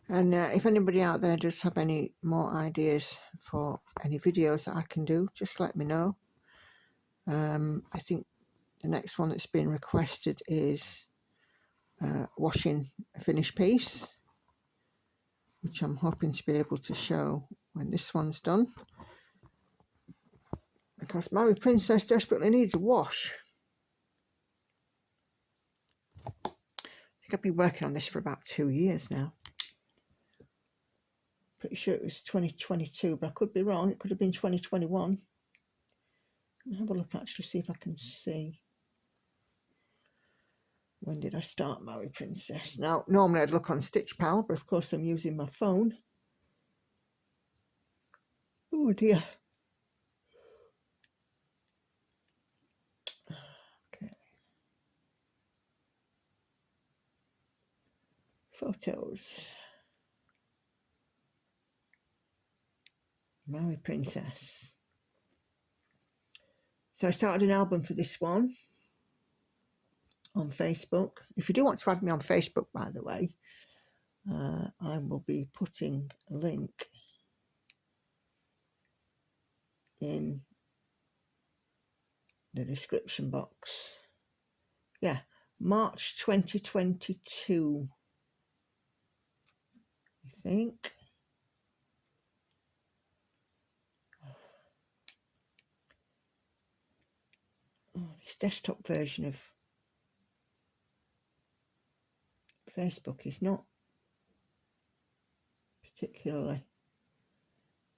And if anybody out there does have any more ideas for any videos that I can do, just let me know. I think the next one that's been requested is washing a finished piece, which I'm hoping to be able to show when this one's done, because Maui Princess desperately needs a wash. I think I've been working on this for about 2 years now. Pretty sure it was 2022, but I could be wrong. It could have been 2021. I'll have a look, actually, see if I can see. When did I start Maui Princess? Now, normally I'd look on Stitch Pal, but of course I'm using my phone. Oh dear. Okay. Photos. Maui Princess. So I started an album for this one on Facebook. If you do want to add me on Facebook, by the way, I will be putting a link in the description box. Yeah, March 2022, I think. Oh, this desktop version of Facebook is not particularly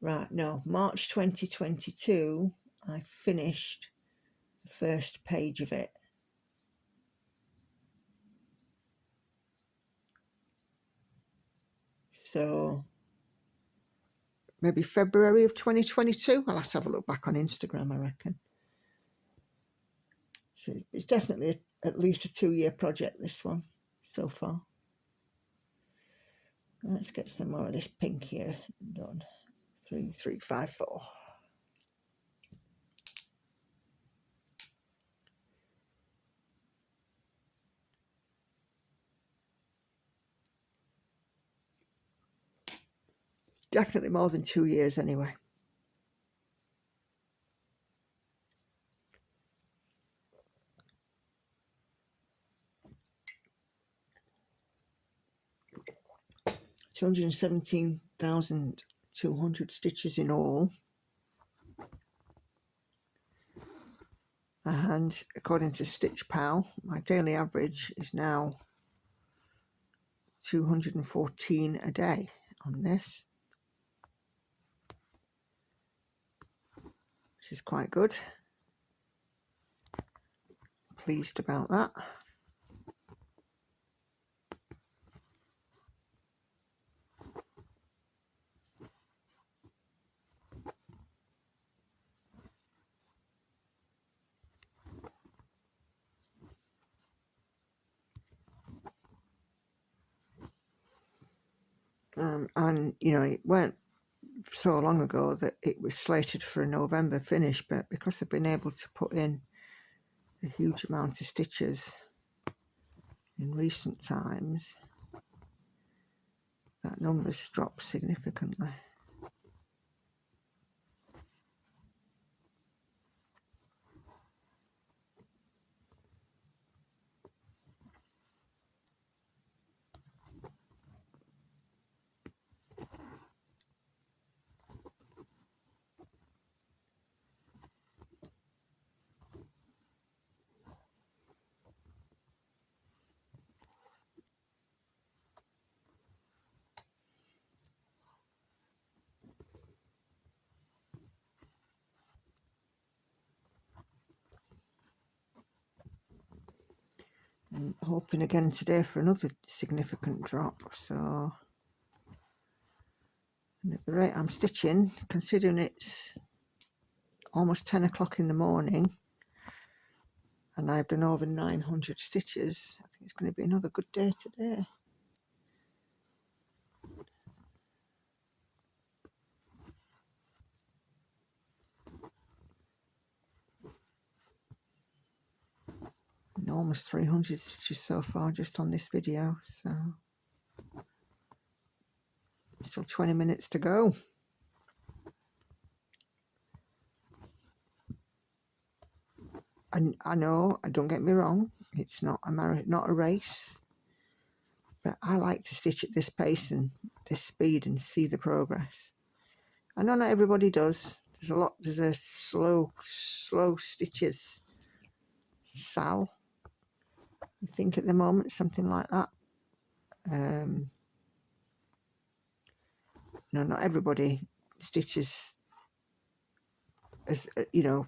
right. No, March 2022, I finished the first page of it. So maybe February of 2022. I'll have to have a look back on Instagram, I reckon. So it's definitely at least a 2-year project, this one, so far. Let's get some more of this pink here done. 3, 3, 5, 4. Definitely more than 2 years anyway. $217,200 stitches in all. And according to Stitch Pal, my daily average is now 214 a day on this, which is quite good. Pleased about that. And you know, it weren't so long ago that it was slated for a November finish, but because I've been able to put in a huge amount of stitches in recent times, that number's dropped significantly. And hoping again today for another significant drop. So, and at the rate I'm stitching, considering it's almost 10 o'clock in the morning and I've done over 900 stitches, I think it's going to be another good day today. And almost 300 stitches so far just on this video, so still 20 minutes to go. And I know, don't get me wrong, it's not a race, but I like to stitch at this pace and this speed and see the progress. I know not everybody does. There's a slow stitches Sal, I think at the moment, something like that. No, not everybody stitches as, you know,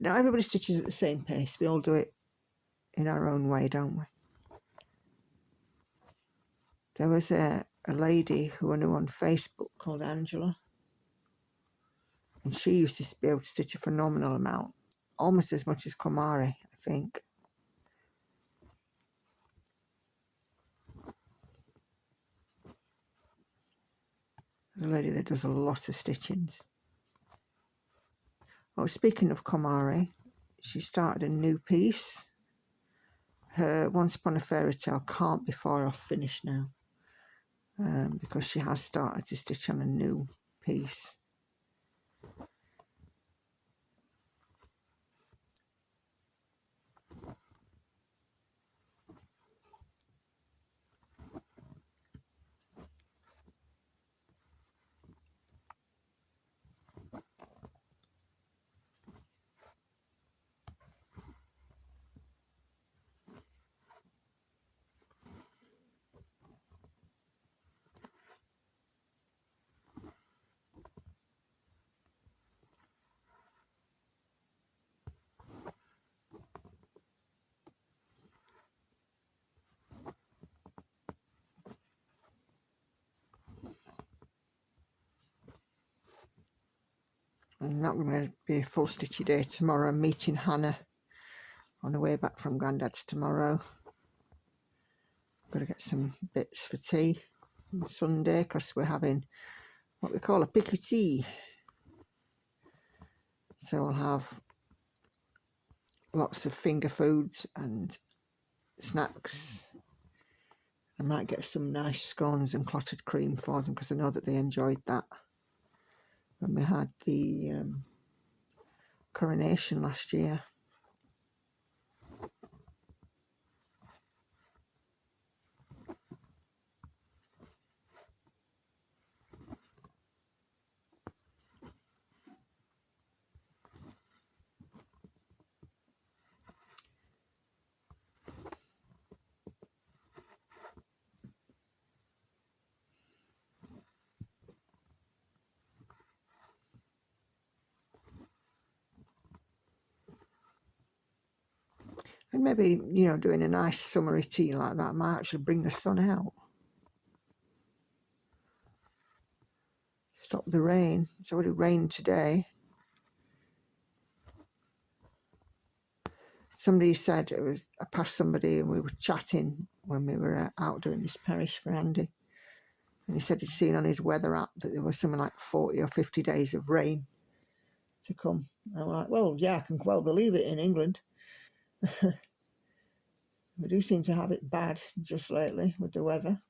not everybody stitches at the same pace. We all do it in our own way, don't we? There was a lady who I knew on Facebook called Angela, and she used to be able to stitch a phenomenal amount, almost as much as Komari, I think. The lady that does a lot of stitchings. Oh, speaking of Komari, she started a new piece. Her Once Upon a Fairy Tale can't be far off finished now, because she has started to stitch on a new piece. I'm not going to be a full stitchy day tomorrow. I'm meeting Hannah on the way back from Grandad's tomorrow. Got to get some bits for tea on Sunday because we're having what we call a picky tea. So I'll have lots of finger foods and snacks. I might get some nice scones and clotted cream for them because I know that they enjoyed that when we had the coronation last year. And maybe, you know, doing a nice summery tea like that might actually bring the sun out. Stop the rain. It's already rained today. Somebody said, I passed somebody and we were chatting when we were out doing this parish for Andy. And he said he'd seen on his weather app that there was something like 40 or 50 days of rain to come. And I'm like, well, yeah, I can well believe it in England. We do seem to have it bad just lately with the weather.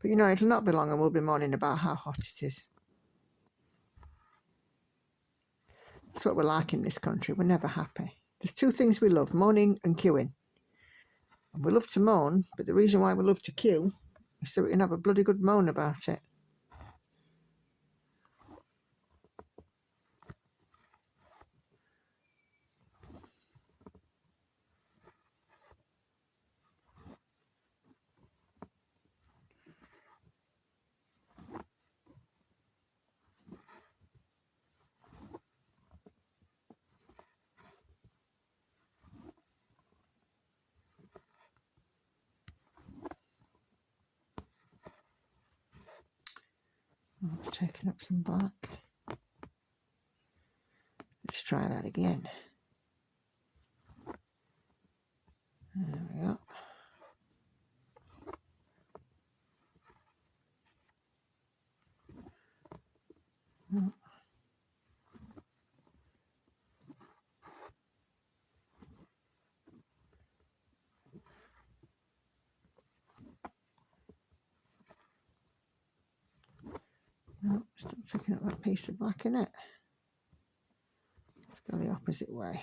But you know, it'll not be long and we'll be moaning about how hot it is. That's what we're like in this country. We're never happy. There's two things we love, moaning and queuing. And we love to moan, but the reason why we love to queue is so we can have a bloody good moan about it. Oh, it's taking up some black. Let's try that again. There we go. Oh. No, still taking up that piece of black in it. Let's go the opposite way.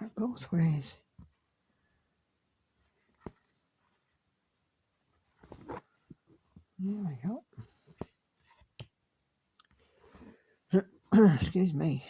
Right, both ways. There we go. Excuse me.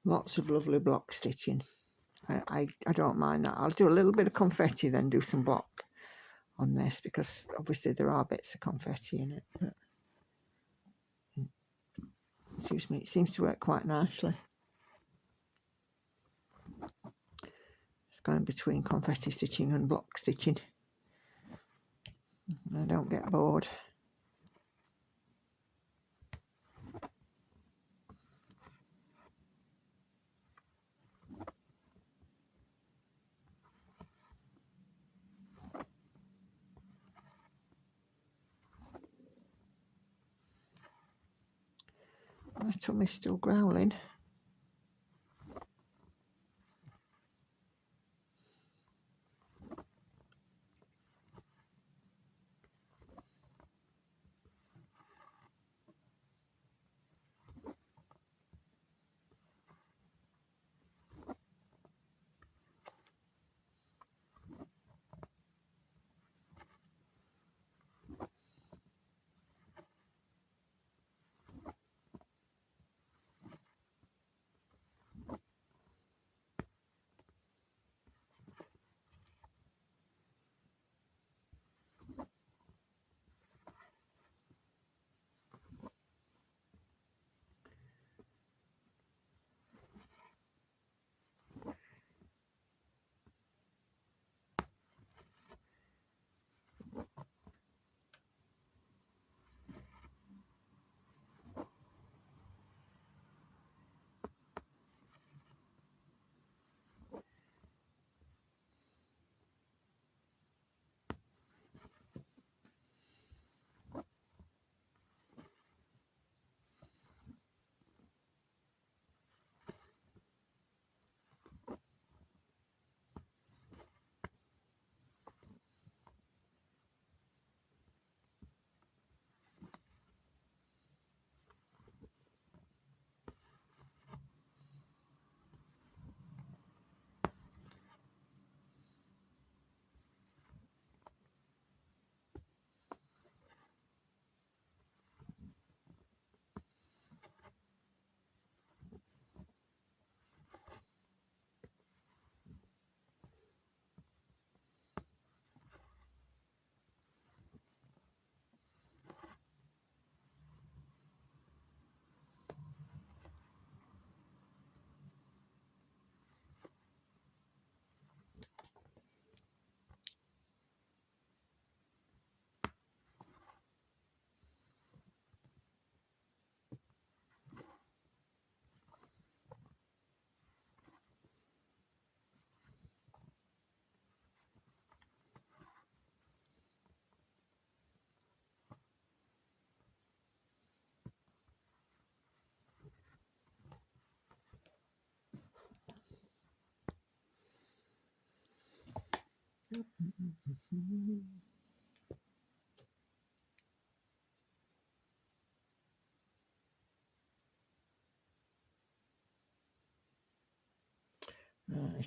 Lots of lovely block stitching. I don't mind that. I'll do a little bit of confetti, then do some block on this, because obviously there are bits of confetti in it. But excuse me, it seems to work quite nicely. It's going between confetti stitching and block stitching, and I don't get bored. My tummy's still growling.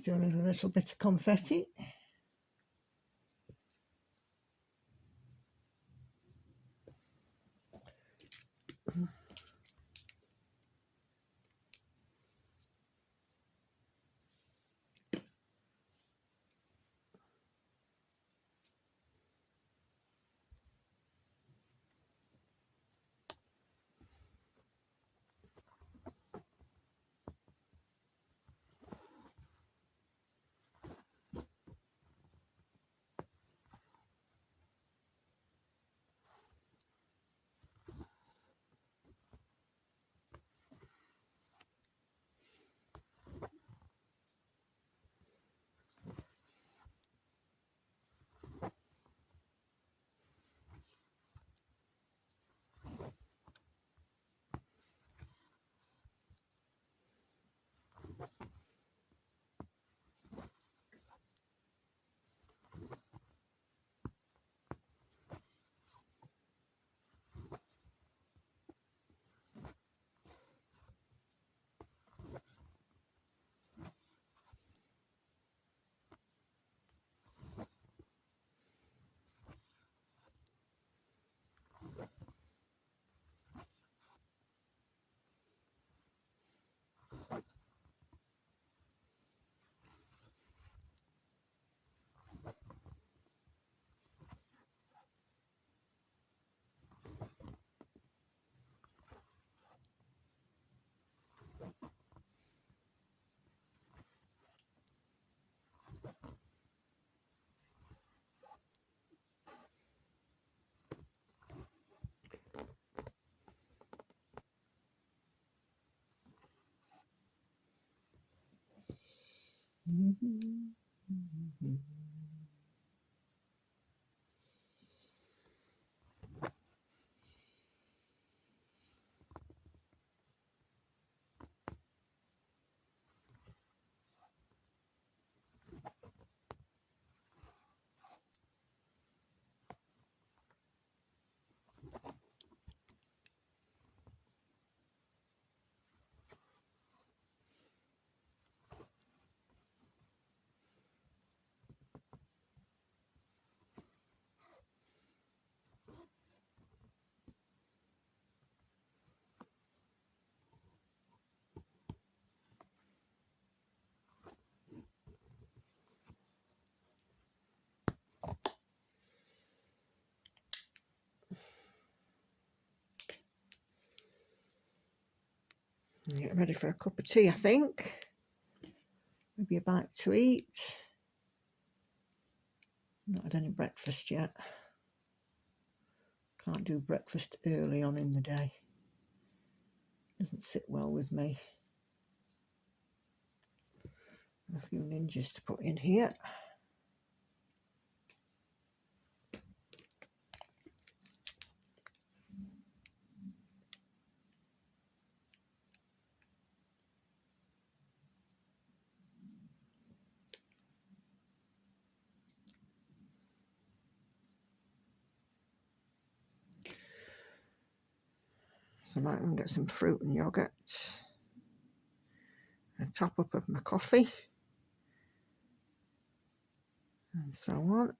Doing a little bit of confetti. Get ready for a cup of tea, I think. Maybe a bite to eat. Not had any breakfast yet. Can't do breakfast early on in the day. Doesn't sit well with me. A few ninjas to put in here. So I might even get some fruit and yoghurt. A top up of my coffee. And so on.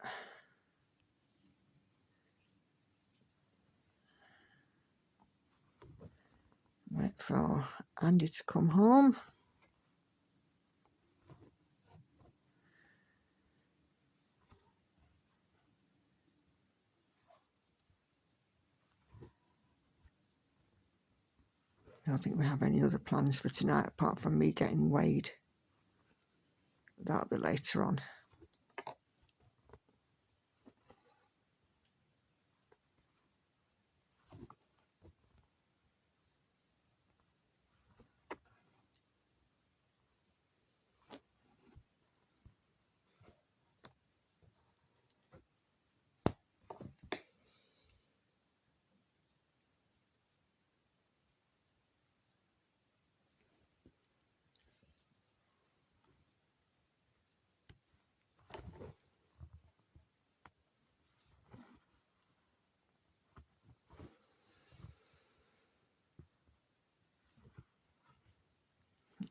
Wait for Andy to come home. I don't think we have any other plans for tonight apart from me getting weighed. That'll be later on.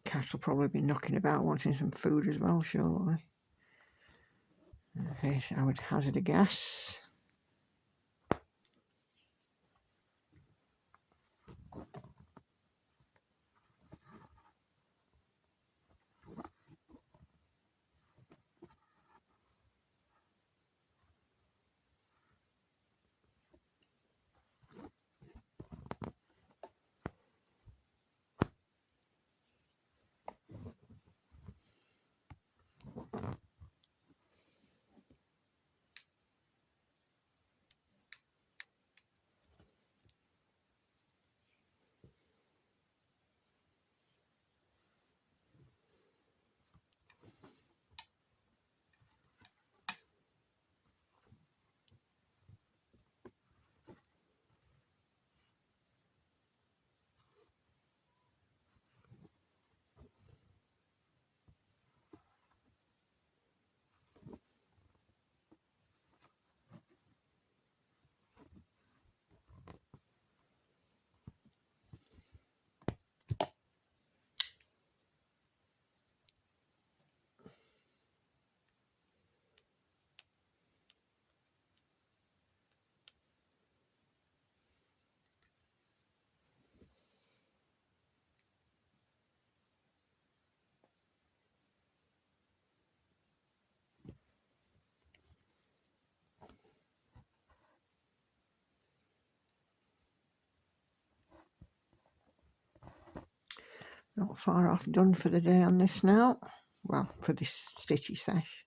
Cass will probably be knocking about wanting some food as well, surely. Okay, so I would hazard a guess. Not far off done for the day on this now. Well, for this stitchy sesh.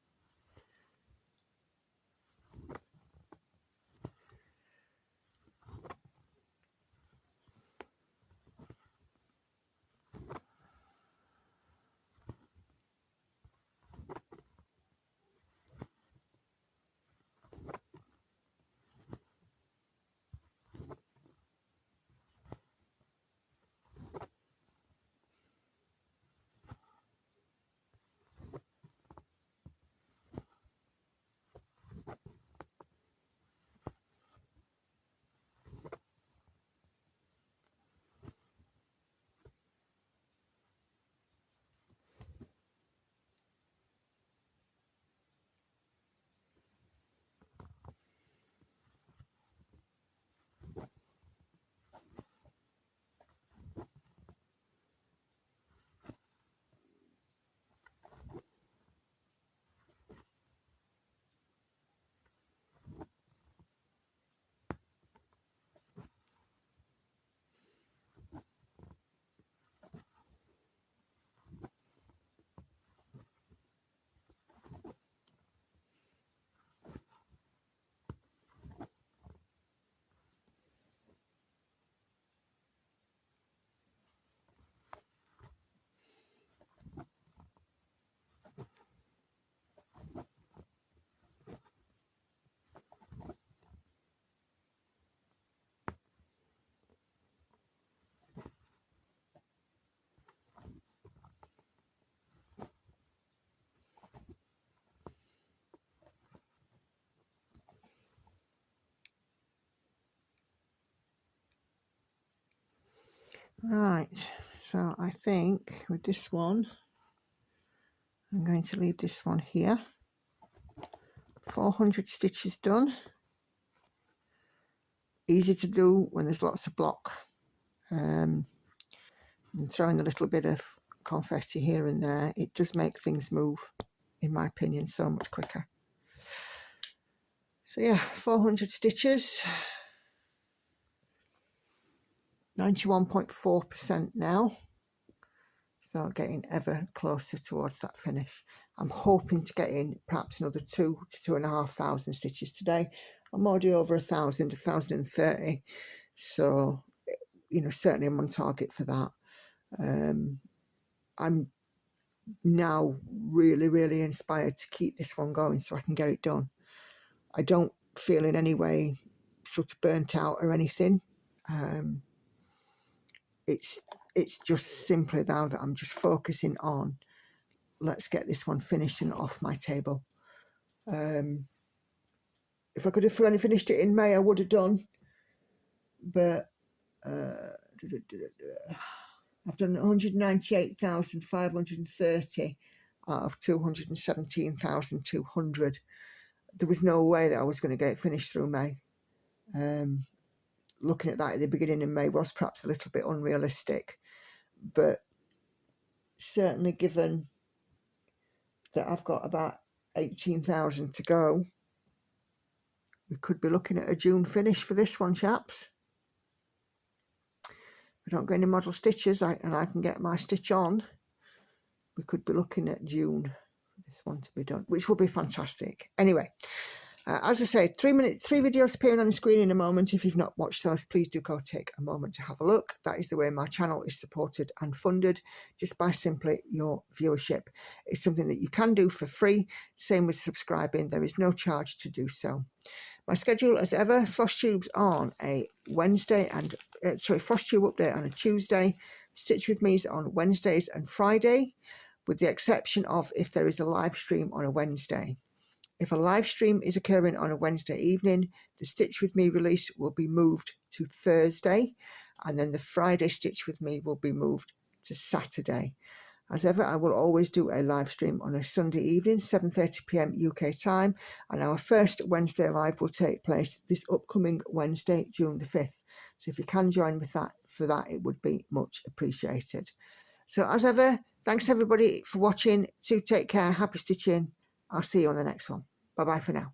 Right, so I think with this one, I'm going to leave this one here. 400 stitches done. Easy to do when there's lots of block. And throwing a little bit of confetti here and there, it does make things move, in my opinion, so much quicker. So yeah, 400 stitches. 91.4% now. So getting ever closer towards that finish. I'm hoping to get in perhaps another 2,000 to 2,500 stitches today. I'm already over 1,000, 1,030. So, you know, certainly I'm on target for that. I'm now really inspired to keep this one going so I can get it done. I don't feel in any way sort of burnt out or anything. It's just simply now that I'm just focusing on, let's get this one finished and off my table. If I could have only finished it in May, I would have done, but I've done 198,530 out of 217,200. There was no way that I was going to get it finished through May. Looking at that at the beginning of May was perhaps a little bit unrealistic, but certainly given that I've got about 18,000 to go, we could be looking at a June finish for this one, chaps. If I don't get any model stitches and I can get my stitch on, we could be looking at June for this one to be done, which will be fantastic. Anyway, as I say, 3 videos appearing on the screen in a moment. If you've not watched those, please do go take a moment to have a look. That is the way my channel is supported and funded, just by simply your viewership. It's something that you can do for free. Same with subscribing. There is no charge to do so. My schedule, as ever, Floss Tubes on a Wednesday and Floss Tube update on a Tuesday. Stitch with Me's on Wednesdays and Friday, with the exception of if there is a live stream on a Wednesday. If a live stream is occurring on a Wednesday evening, the Stitch With Me release will be moved to Thursday, and then the Friday Stitch With Me will be moved to Saturday. As ever, I will always do a live stream on a Sunday evening, 7:30 p.m. UK time, and our first Wednesday live will take place this upcoming Wednesday, June the 5th. So if you can join with that, for that, it would be much appreciated. So as ever, thanks everybody for watching. Do take care. Happy stitching. I'll see you on the next one. Bye-bye for now.